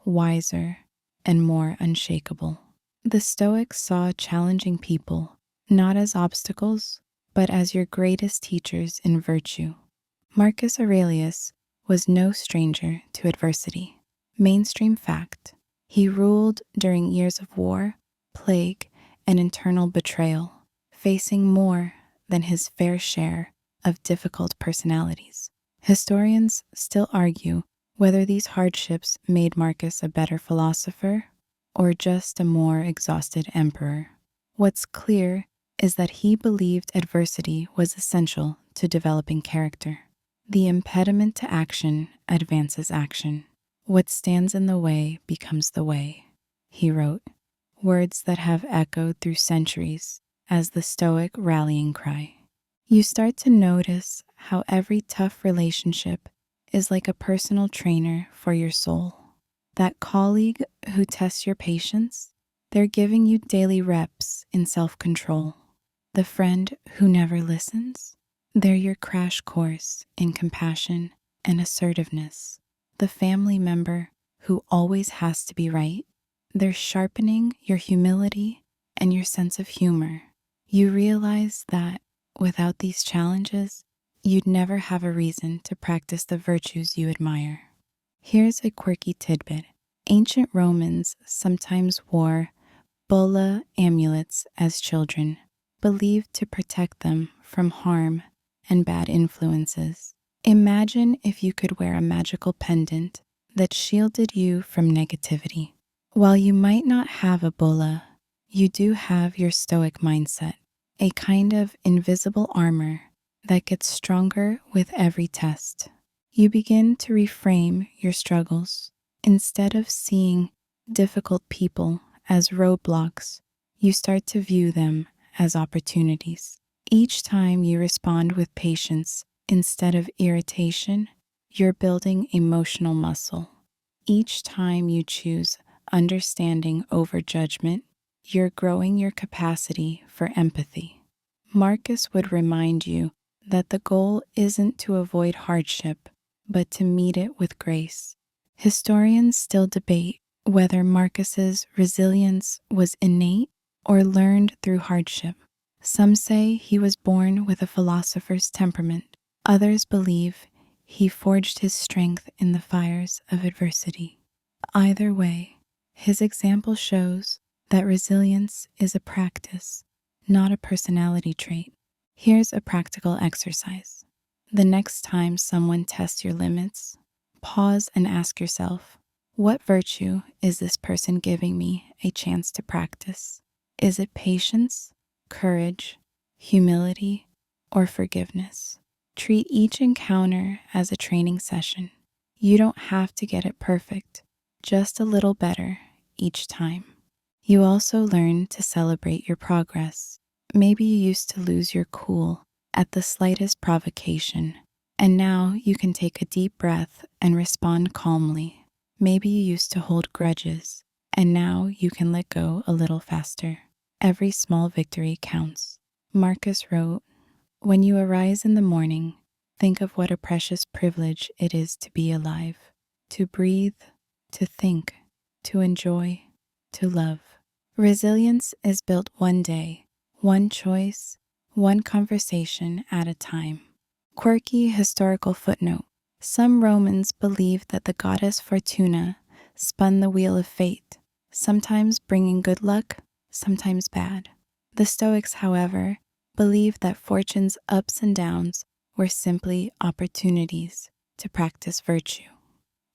wiser, and more unshakable. The Stoics saw challenging people not as obstacles, but as your greatest teachers in virtue. Marcus Aurelius was no stranger to adversity. Mainstream fact: he ruled during years of war, plague, and internal betrayal, facing more than his fair share of difficult personalities. Historians still argue whether these hardships made Marcus a better philosopher or just a more exhausted emperor. What's clear is that he believed adversity was essential to developing character. The impediment to action advances action. What stands in the way becomes the way, he wrote, words that have echoed through centuries as the Stoic rallying cry. You start to notice how every tough relationship is like a personal trainer for your soul. That colleague who tests your patience, they're giving you daily reps in self-control. The friend who never listens, they're your crash course in compassion and assertiveness. The family member who always has to be right, they're sharpening your humility and your sense of humor. You realize that without these challenges, you'd never have a reason to practice the virtues you admire. Here's a quirky tidbit. Ancient Romans sometimes wore bulla amulets as children, believed to protect them from harm and bad influences. Imagine if you could wear a magical pendant that shielded you from negativity. While you might not have a bulla, you do have your Stoic mindset, a kind of invisible armor that gets stronger with every test. You begin to reframe your struggles. Instead of seeing difficult people as roadblocks, you start to view them as opportunities. Each time you respond with patience instead of irritation, you're building emotional muscle. Each time you choose understanding over judgment, you're growing your capacity for empathy. Marcus would remind you that the goal isn't to avoid hardship, but to meet it with grace. Historians still debate whether Marcus's resilience was innate or learned through hardship. Some say he was born with a philosopher's temperament. Others believe he forged his strength in the fires of adversity. Either way, his example shows that resilience is a practice, not a personality trait. Here's a practical exercise. The next time someone tests your limits, pause and ask yourself, what virtue is this person giving me a chance to practice? Is it patience, courage, humility, or forgiveness? Treat each encounter as a training session. You don't have to get it perfect, just a little better each time. You also learn to celebrate your progress. Maybe you used to lose your cool at the slightest provocation, and now you can take a deep breath and respond calmly. Maybe you used to hold grudges, and now you can let go a little faster. Every small victory counts. Marcus wrote, "When you arise in the morning, think of what a precious privilege it is to be alive, to breathe, to think, to enjoy, to love." Resilience is built one day, one choice, one conversation at a time. Quirky historical footnote. Some Romans believed that the goddess Fortuna spun the wheel of fate, sometimes bringing good luck, sometimes bad. The Stoics, however, believed that fortune's ups and downs were simply opportunities to practice virtue.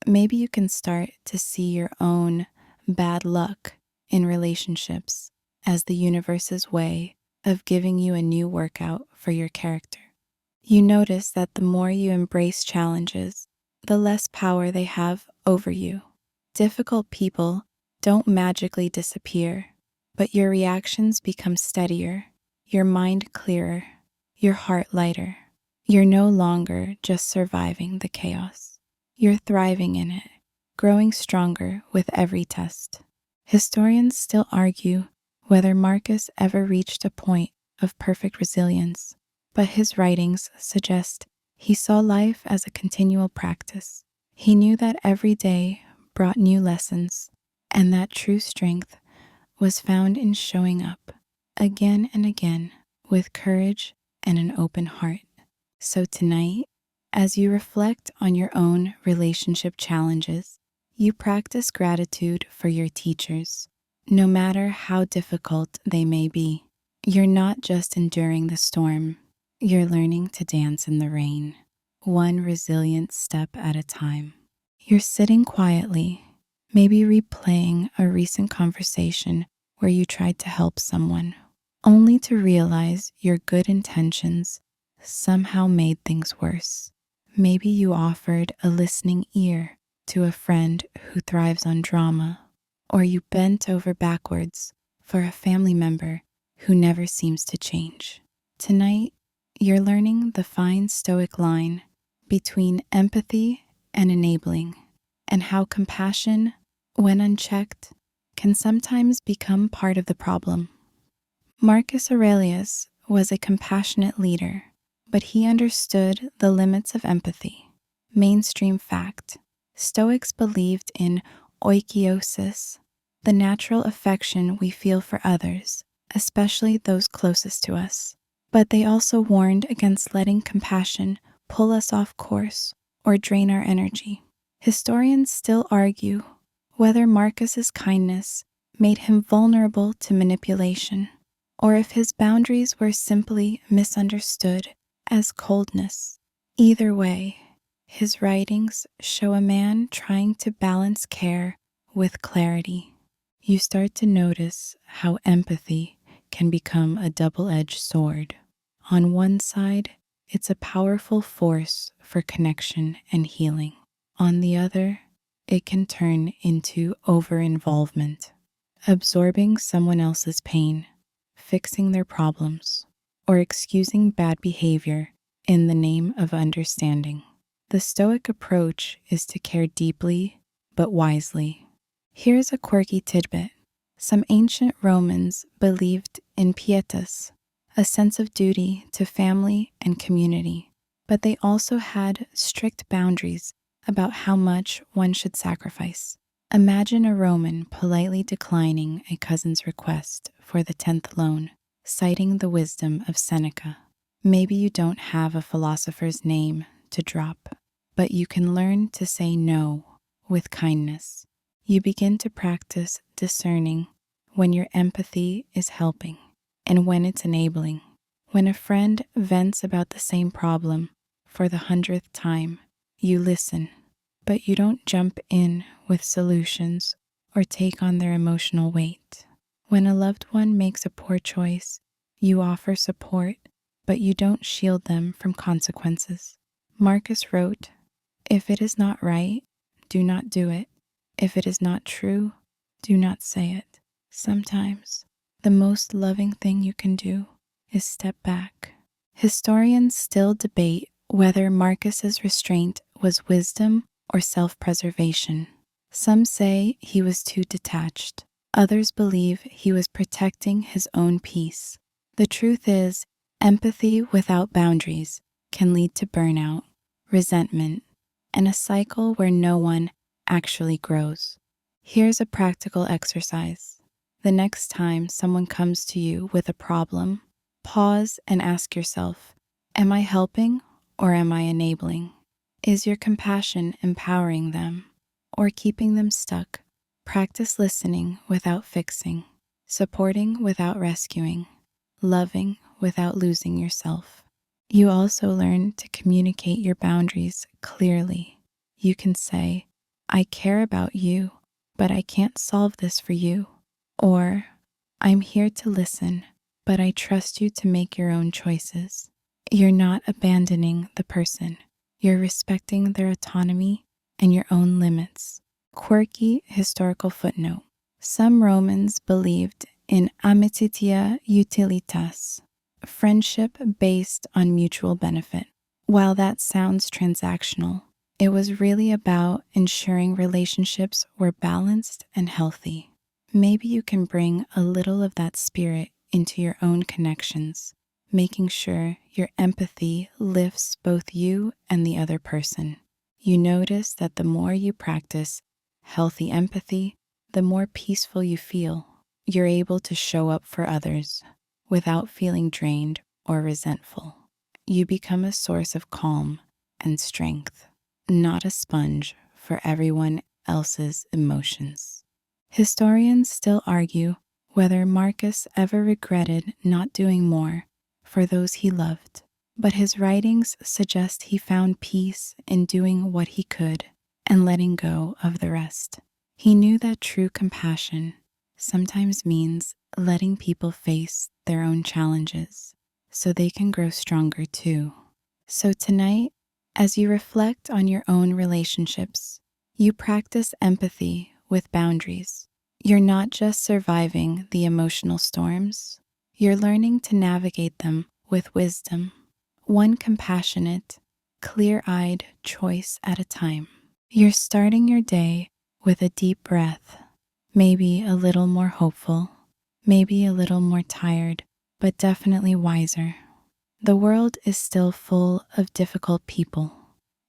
Maybe you can start to see your own bad luck in relationships as the universe's way of giving you a new workout for your character. You notice that the more you embrace challenges, the less power they have over you. Difficult people don't magically disappear, but your reactions become steadier, your mind clearer, your heart lighter. You're no longer just surviving the chaos. You're thriving in it, growing stronger with every test. Historians still argue whether Marcus ever reached a point of perfect resilience, but his writings suggest he saw life as a continual practice. He knew that every day brought new lessons, and that true strength was found in showing up again and again with courage and an open heart. So tonight, as you reflect on your own relationship challenges, you practice gratitude for your teachers, no matter how difficult they may be. You're not just enduring the storm, you're learning to dance in the rain, one resilient step at a time. You're sitting quietly, maybe replaying a recent conversation where you tried to help someone, only to realize your good intentions somehow made things worse. Maybe you offered a listening ear to a friend who thrives on drama, or you bent over backwards for a family member who never seems to change. Tonight, you're learning the fine Stoic line between empathy and enabling, and how compassion, when unchecked, can sometimes become part of the problem. Marcus Aurelius was a compassionate leader, but he understood the limits of empathy. Mainstream fact: Stoics believed in oikiosis, the natural affection we feel for others, especially those closest to us. But they also warned against letting compassion pull us off course or drain our energy. Historians still argue whether Marcus's kindness made him vulnerable to manipulation, or if his boundaries were simply misunderstood as coldness. Either way, his writings show a man trying to balance care with clarity. You start to notice how empathy can become a double-edged sword. On one side, it's a powerful force for connection and healing. On the other, it can turn into over-involvement, absorbing someone else's pain, fixing their problems, or excusing bad behavior in the name of understanding. The Stoic approach is to care deeply but wisely. Here's a quirky tidbit. Some ancient Romans believed in pietas, a sense of duty to family and community, but they also had strict boundaries about how much one should sacrifice. Imagine a Roman politely declining a cousin's request for the 10th loan, citing the wisdom of Seneca. Maybe you don't have a philosopher's name to drop, but you can learn to say no with kindness. You begin to practice discerning when your empathy is helping and when it's enabling. When a friend vents about the same problem for the 100th time, you listen, but you don't jump in with solutions or take on their emotional weight. When a loved one makes a poor choice, you offer support, but you don't shield them from consequences. Marcus wrote, "If it is not right, do not do it. If it is not true, do not say it." Sometimes, the most loving thing you can do is step back. Historians still debate whether Marcus's restraint was wisdom or self-preservation. Some say he was too detached. Others believe he was protecting his own peace. The truth is, empathy without boundaries can lead to burnout, resentment, and a cycle where no one actually grows. Here's a practical exercise. The next time someone comes to you with a problem, pause and ask yourself, am I helping or am I enabling? Is your compassion empowering them or keeping them stuck? Practice listening without fixing, supporting without rescuing, loving without losing yourself. You also learn to communicate your boundaries clearly. You can say, I care about you, but I can't solve this for you. Or, I'm here to listen, but I trust you to make your own choices. You're not abandoning the person. You're respecting their autonomy and your own limits. Quirky historical footnote. Some Romans believed in amicitia utilitas, friendship based on mutual benefit. While that sounds transactional, it was really about ensuring relationships were balanced and healthy. Maybe you can bring a little of that spirit into your own connections, making sure your empathy lifts both you and the other person. You notice that the more you practice healthy empathy, the more peaceful you feel. You're able to show up for others without feeling drained or resentful. You become a source of calm and strength, not a sponge for everyone else's emotions. Historians still argue whether Marcus ever regretted not doing more for those he loved, but his writings suggest he found peace in doing what he could and letting go of the rest. He knew that true compassion sometimes means letting people face their own challenges so they can grow stronger too. So tonight, as you reflect on your own relationships, you practice empathy with boundaries. You're not just surviving the emotional storms, you're learning to navigate them with wisdom, one compassionate, clear-eyed choice at a time. You're starting your day with a deep breath, maybe a little more hopeful, maybe a little more tired, but definitely wiser. The world is still full of difficult people.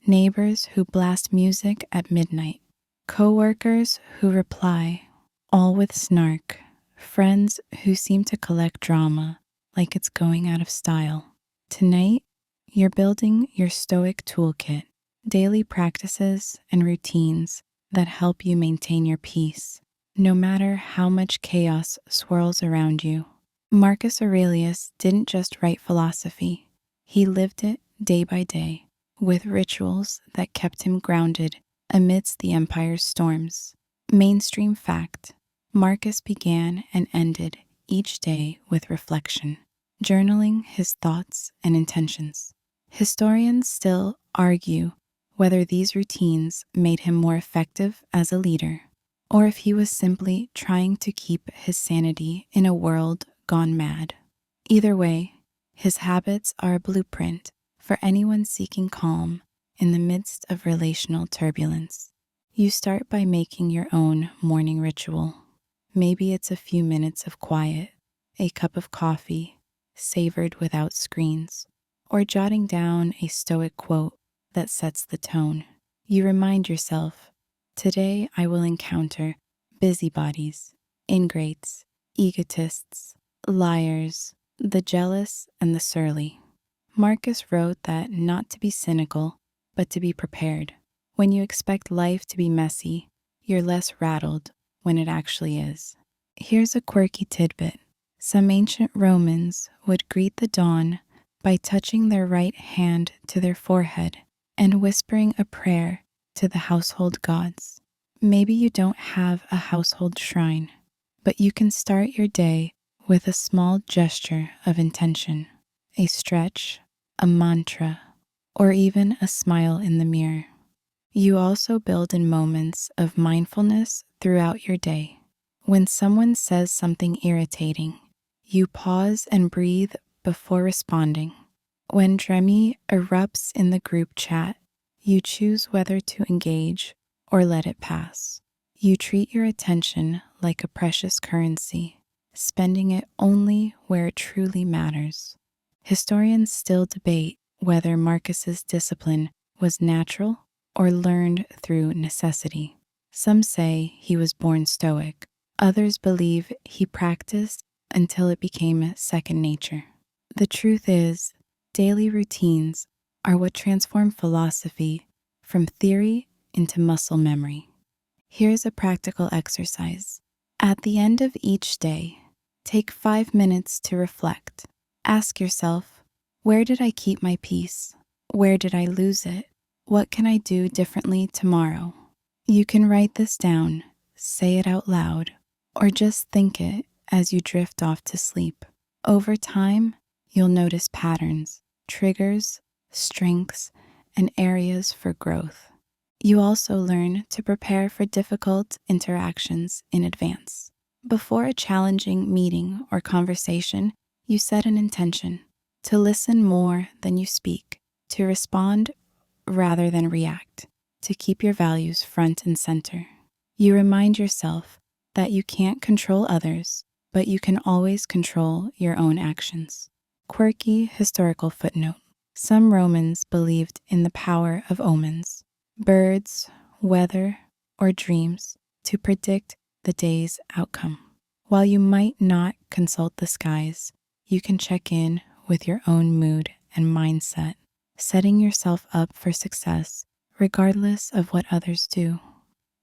Neighbors who blast music at midnight, coworkers who reply, all with snark, friends who seem to collect drama like it's going out of style. Tonight, you're building your Stoic toolkit, daily practices and routines that help you maintain your peace, no matter how much chaos swirls around you. Marcus Aurelius didn't just write philosophy, he lived it day by day, with rituals that kept him grounded amidst the empire's storms. Mainstream fact: Marcus began and ended each day with reflection, journaling his thoughts and intentions. Historians still argue whether these routines made him more effective as a leader, or if he was simply trying to keep his sanity in a world gone mad. Either way, his habits are a blueprint for anyone seeking calm in the midst of relational turbulence. You start by making your own morning ritual. Maybe it's a few minutes of quiet, a cup of coffee, savored without screens, or jotting down a Stoic quote that sets the tone. You remind yourself, today I will encounter busybodies, ingrates, egotists, liars, the jealous, and the surly. Marcus wrote that not to be cynical, but to be prepared. When you expect life to be messy, you're less rattled when it actually is. Here's a quirky tidbit. Some ancient Romans would greet the dawn by touching their right hand to their forehead and whispering a prayer to the household gods. Maybe you don't have a household shrine, but you can start your day with a small gesture of intention, a stretch, a mantra, or even a smile in the mirror. You also build in moments of mindfulness throughout your day. When someone says something irritating, you pause and breathe before responding. When Dremi erupts in the group chat, you choose whether to engage or let it pass. You treat your attention like a precious currency, spending it only where it truly matters. Historians still debate whether Marcus's discipline was natural or learned through necessity. Some say he was born Stoic. Others believe he practiced until it became second nature. The truth is, daily routines are what transform philosophy from theory into muscle memory. Here's a practical exercise. At the end of each day, take 5 minutes to reflect. Ask yourself, where did I keep my peace? Where did I lose it? What can I do differently tomorrow? You can write this down, say it out loud, or just think it as you drift off to sleep. Over time, you'll notice patterns, triggers, strengths, and areas for growth. You also learn to prepare for difficult interactions in advance. Before a challenging meeting or conversation, you set an intention to listen more than you speak, to respond rather than react, to keep your values front and center. You remind yourself that you can't control others, but you can always control your own actions. Quirky historical footnote. Some Romans believed in the power of omens, birds, weather, or dreams to predict the day's outcome. While you might not consult the skies, you can check in with your own mood and mindset, setting yourself up for success regardless of what others do.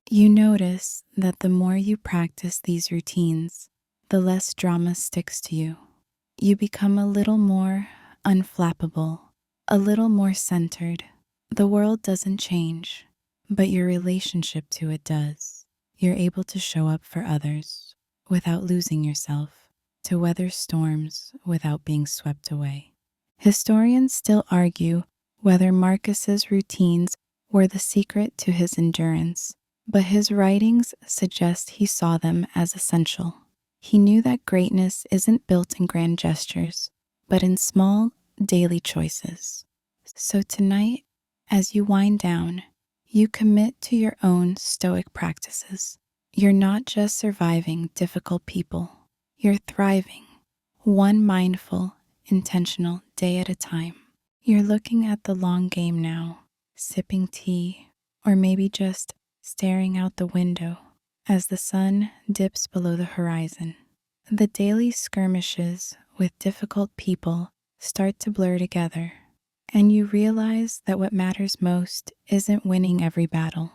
You notice that the more you practice these routines, the less drama sticks to you. You become a little more unflappable, a little more centered. The world doesn't change, but your relationship to it does. You're able to show up for others without losing yourself, to weather storms without being swept away. Historians still argue whether Marcus's routines were the secret to his endurance, but his writings suggest he saw them as essential. He knew that greatness isn't built in grand gestures, but in small, daily choices. So tonight, as you wind down, you commit to your own Stoic practices. You're not just surviving difficult people, you're thriving, one mindful, intentional day at a time. You're looking at the long game now, sipping tea, or maybe just staring out the window as the sun dips below the horizon. The daily skirmishes with difficult people start to blur together, and you realize that what matters most isn't winning every battle.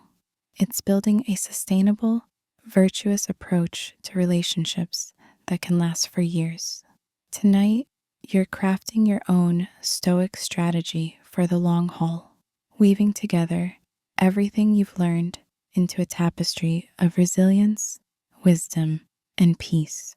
It's building a sustainable, virtuous approach to relationships that can last for years. Tonight, you're crafting your own Stoic strategy for the long haul, weaving together everything you've learned into a tapestry of resilience, wisdom, and peace.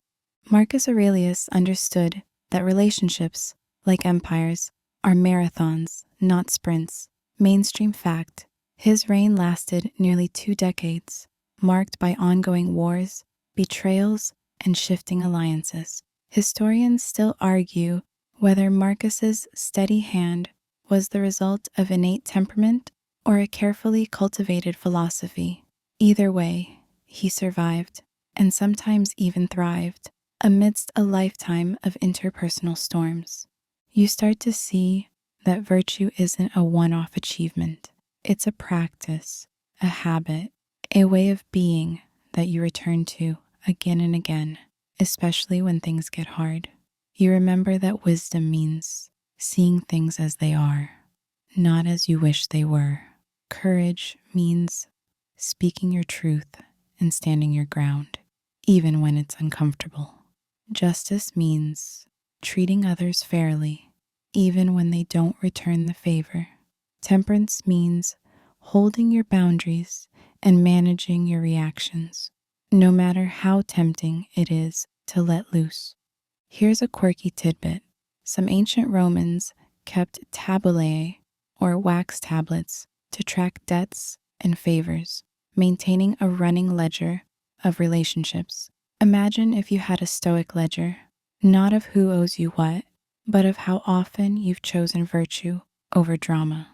Marcus Aurelius understood that relationships, like empires, are marathons, not sprints. Mainstream fact. His reign lasted nearly 2 decades, marked by ongoing wars, betrayals, and shifting alliances. Historians still argue whether Marcus's steady hand was the result of innate temperament or a carefully cultivated philosophy. Either way, he survived, and sometimes even thrived, amidst a lifetime of interpersonal storms. You start to see that virtue isn't a one-off achievement. It's a practice, a habit, a way of being that you return to again and again, especially when things get hard. You remember that wisdom means seeing things as they are, not as you wish they were. Courage means speaking your truth and standing your ground, even when it's uncomfortable. Justice means treating others fairly, even when they don't return the favor. Temperance means holding your boundaries and managing your reactions, no matter how tempting it is to let loose. Here's a quirky tidbit. Some ancient Romans kept tabulae, or wax tablets, to track debts and favors, maintaining a running ledger of relationships. Imagine if you had a Stoic ledger, not of who owes you what, but of how often you've chosen virtue over drama.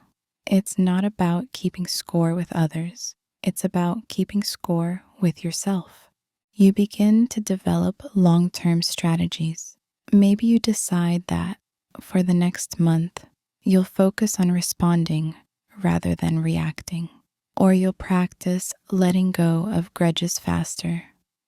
It's not about keeping score with others. It's about keeping score with yourself. You begin to develop long-term strategies. Maybe you decide that for the next month, you'll focus on responding rather than reacting, or you'll practice letting go of grudges faster,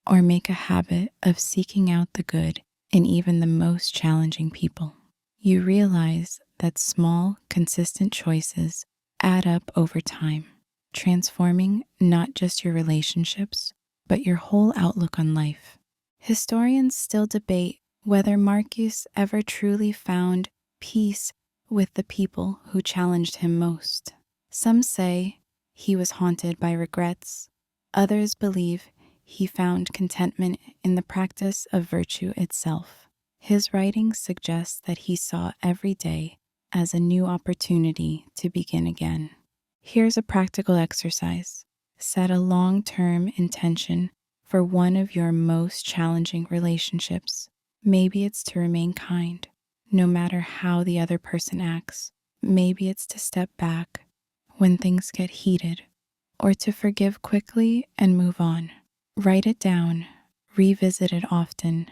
or make a habit of seeking out the good in even the most challenging people. You realize that small, consistent choices add up over time, transforming not just your relationships, but your whole outlook on life. Historians still debate whether Marcus ever truly found peace with the people who challenged him most. Some say he was haunted by regrets. Others believe he found contentment in the practice of virtue itself. His writings suggest that he saw every day as a new opportunity to begin again. Here's a practical exercise. Set a long-term intention for one of your most challenging relationships. Maybe it's to remain kind, no matter how the other person acts, Maybe it's to step back when things get heated, or to forgive quickly and move on. Write it down, revisit it often,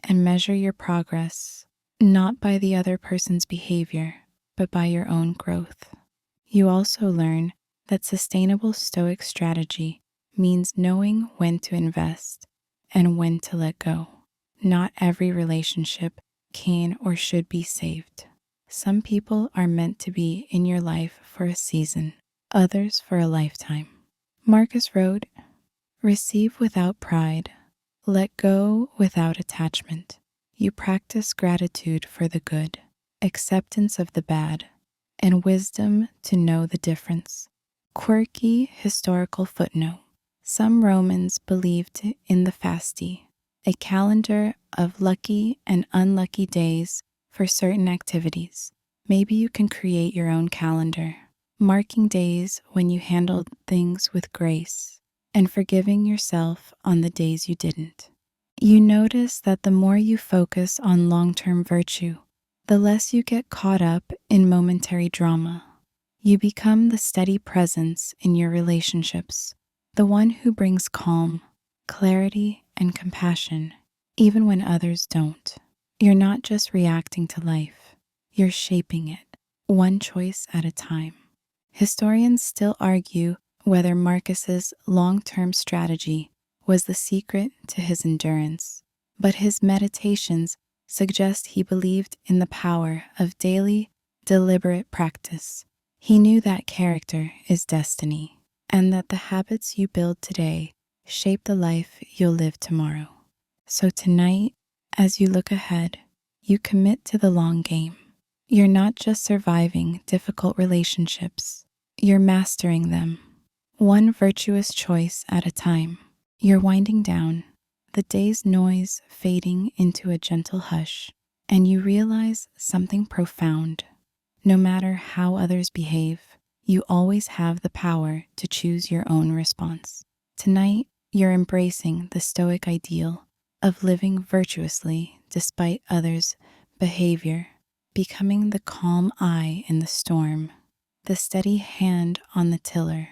and measure your progress, not by the other person's behavior, but by your own growth. You also learn that sustainable Stoic strategy means knowing when to invest and when to let go. Not every relationship can or should be saved. Some people are meant to be in your life for a season, others for a lifetime. Marcus wrote, "Receive without pride, let go without attachment. You practice gratitude for the good, acceptance of the bad, and wisdom to know the difference." Quirky historical footnote. Some Romans believed in the fasti, a calendar of lucky and unlucky days for certain activities. Maybe you can create your own calendar, marking days when you handled things with grace and forgiving yourself on the days you didn't. You notice that the more you focus on long-term virtue, the less you get caught up in momentary drama. You become the steady presence in your relationships, the one who brings calm, clarity, and compassion, even when others don't. You're not just reacting to life, you're shaping it, one choice at a time. Historians still argue whether Marcus's long-term strategy was the secret to his endurance, but his meditations suggest he believed in the power of daily, deliberate practice. He knew that character is destiny, and that the habits you build today shape the life you'll live tomorrow. So tonight, as you look ahead, you commit to the long game. You're not just surviving difficult relationships, you're mastering them, one virtuous choice at a time. You're winding down, the day's noise fading into a gentle hush, and you realize something profound. No matter how others behave, you always have the power to choose your own response. Tonight, you're embracing the Stoic ideal of living virtuously despite others' behavior, becoming the calm eye in the storm, the steady hand on the tiller,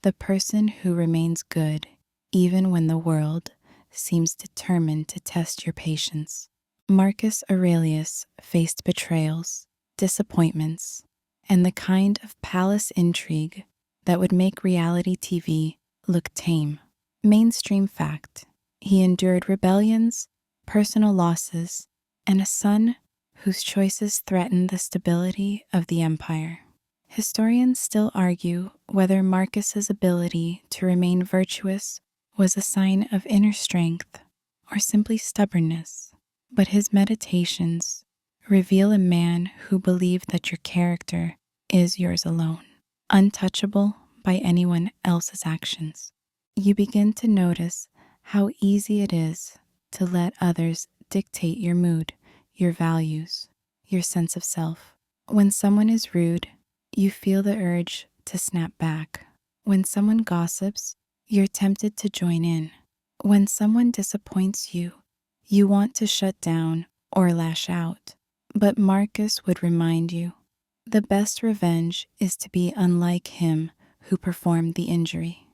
the person who remains good even when the world seems determined to test your patience. Marcus Aurelius faced betrayals, disappointments, and the kind of palace intrigue that would make reality TV look tame. Mainstream fact: he endured rebellions, personal losses, and a son whose choices threatened the stability of the empire. Historians still argue whether Marcus's ability to remain virtuous was a sign of inner strength or simply stubbornness, but his meditations reveal a man who believed that your character is yours alone, untouchable by anyone else's actions. You begin to notice how easy it is to let others dictate your mood, your values, your sense of self. When someone is rude, you feel the urge to snap back. When someone gossips, you're tempted to join in. When someone disappoints you, you want to shut down or lash out. But Marcus would remind you, the best revenge is to be unlike him who performed the injury.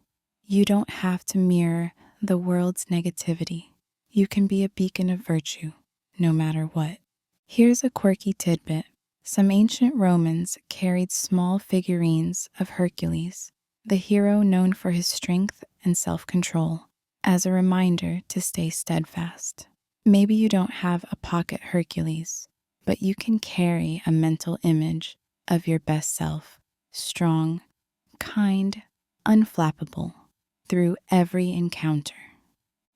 You don't have to mirror the world's negativity. You can be a beacon of virtue, no matter what. Here's a quirky tidbit. Some ancient Romans carried small figurines of Hercules, the hero known for his strength and self-control, as a reminder to stay steadfast. Maybe you don't have a pocket Hercules, but you can carry a mental image of your best self, strong, kind, unflappable, through every encounter.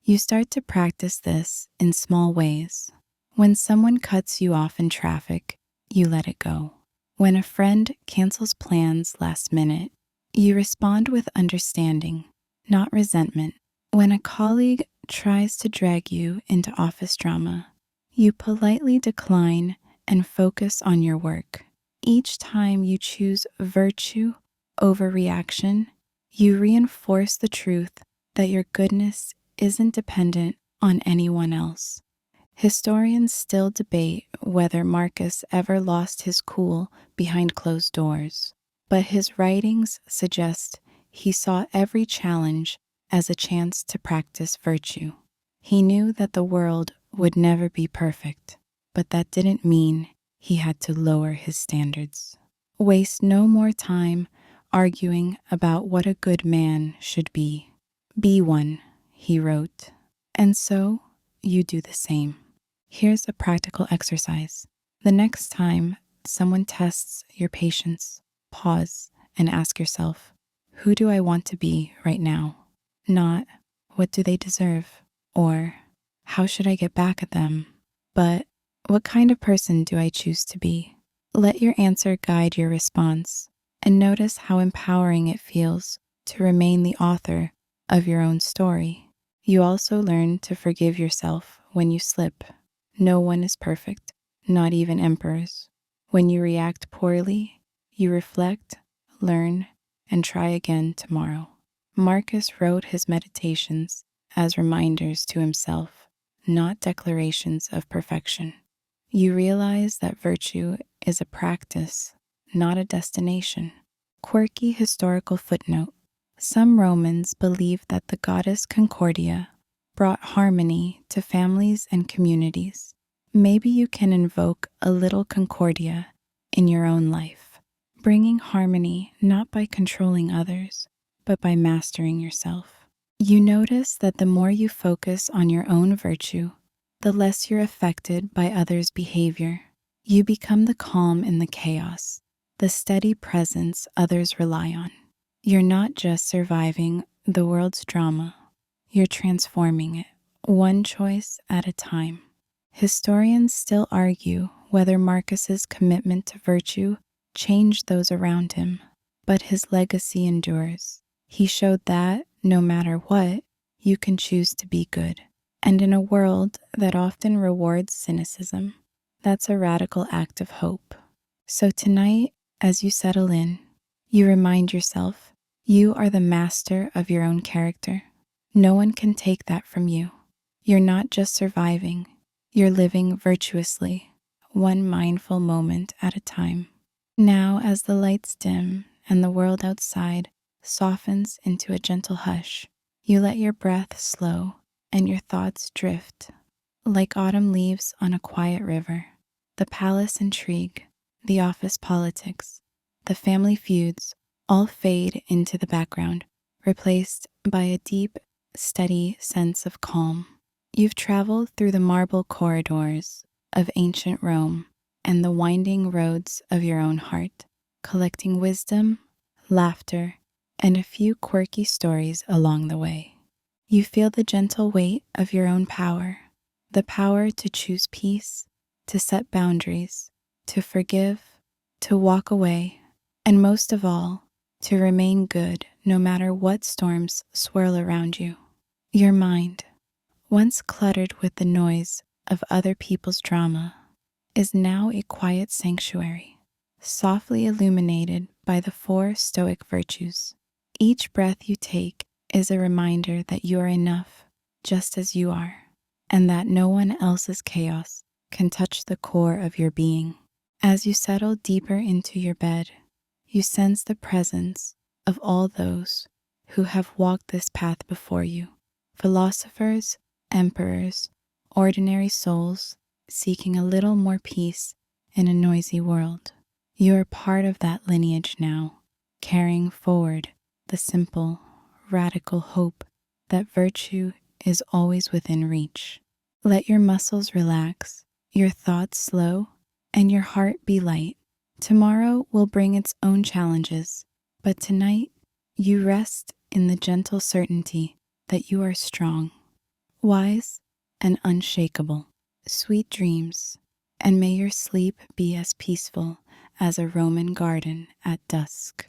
You start to practice this in small ways. When someone cuts you off in traffic, you let it go. When a friend cancels plans last minute, you respond with understanding, not resentment. When a colleague tries to drag you into office drama, you politely decline and focus on your work. Each time you choose virtue over reaction, you reinforce the truth that your goodness isn't dependent on anyone else. Historians still debate whether Marcus ever lost his cool behind closed doors, but his writings suggest he saw every challenge as a chance to practice virtue. He knew that the world would never be perfect, but that didn't mean he had to lower his standards. Waste no more time arguing about what a good man should be. Be one, he wrote, and so you do the same. Here's a practical exercise. The next time someone tests your patience, pause and ask yourself, who do I want to be right now? Not, what do they deserve? Or, how should I get back at them? But, what kind of person do I choose to be? Let your answer guide your response, and notice how empowering it feels to remain the author of your own story. You also learn to forgive yourself when you slip. No one is perfect, not even emperors. When you react poorly, you reflect, learn, and try again tomorrow. Marcus wrote his meditations as reminders to himself, not declarations of perfection. You realize that virtue is a practice, not a destination. Quirky historical footnote. Some Romans believed that the goddess Concordia brought harmony to families and communities. Maybe you can invoke a little Concordia in your own life, bringing harmony not by controlling others, but by mastering yourself. You notice that the more you focus on your own virtue, the less you're affected by others' behavior. You become the calm in the chaos, the steady presence others rely on. You're not just surviving the world's drama, you're transforming it, one choice at a time. Historians still argue whether Marcus's commitment to virtue changed those around him, but his legacy endures. He showed that, no matter what, you can choose to be good. And in a world that often rewards cynicism, that's a radical act of hope. So tonight, as you settle in, you remind yourself you are the master of your own character. No one can take that from you. You're not just surviving, you're living virtuously, one mindful moment at a time. Now, as the lights dim and the world outside softens into a gentle hush, you let your breath slow and your thoughts drift. Like autumn leaves on a quiet river, the palace intrigue, the office politics, the family feuds all fade into the background, replaced by a deep, steady sense of calm. You've traveled through the marble corridors of ancient Rome and the winding roads of your own heart, collecting wisdom, laughter, and a few quirky stories along the way. You feel the gentle weight of your own power, the power to choose peace, to set boundaries, to forgive, to walk away, and most of all, to remain good no matter what storms swirl around you. Your mind, once cluttered with the noise of other people's drama, is now a quiet sanctuary, softly illuminated by the 4 Stoic virtues. Each breath you take is a reminder that you are enough just as you are, and that no one else's chaos can touch the core of your being. As you settle deeper into your bed, you sense the presence of all those who have walked this path before you. Philosophers, emperors, ordinary souls seeking a little more peace in a noisy world. You are part of that lineage now, carrying forward the simple, radical hope that virtue is always within reach. Let your muscles relax, your thoughts slow, and your heart be light. Tomorrow will bring its own challenges, but tonight you rest in the gentle certainty that you are strong, wise, and unshakable. Sweet dreams, and may your sleep be as peaceful as a Roman garden at dusk.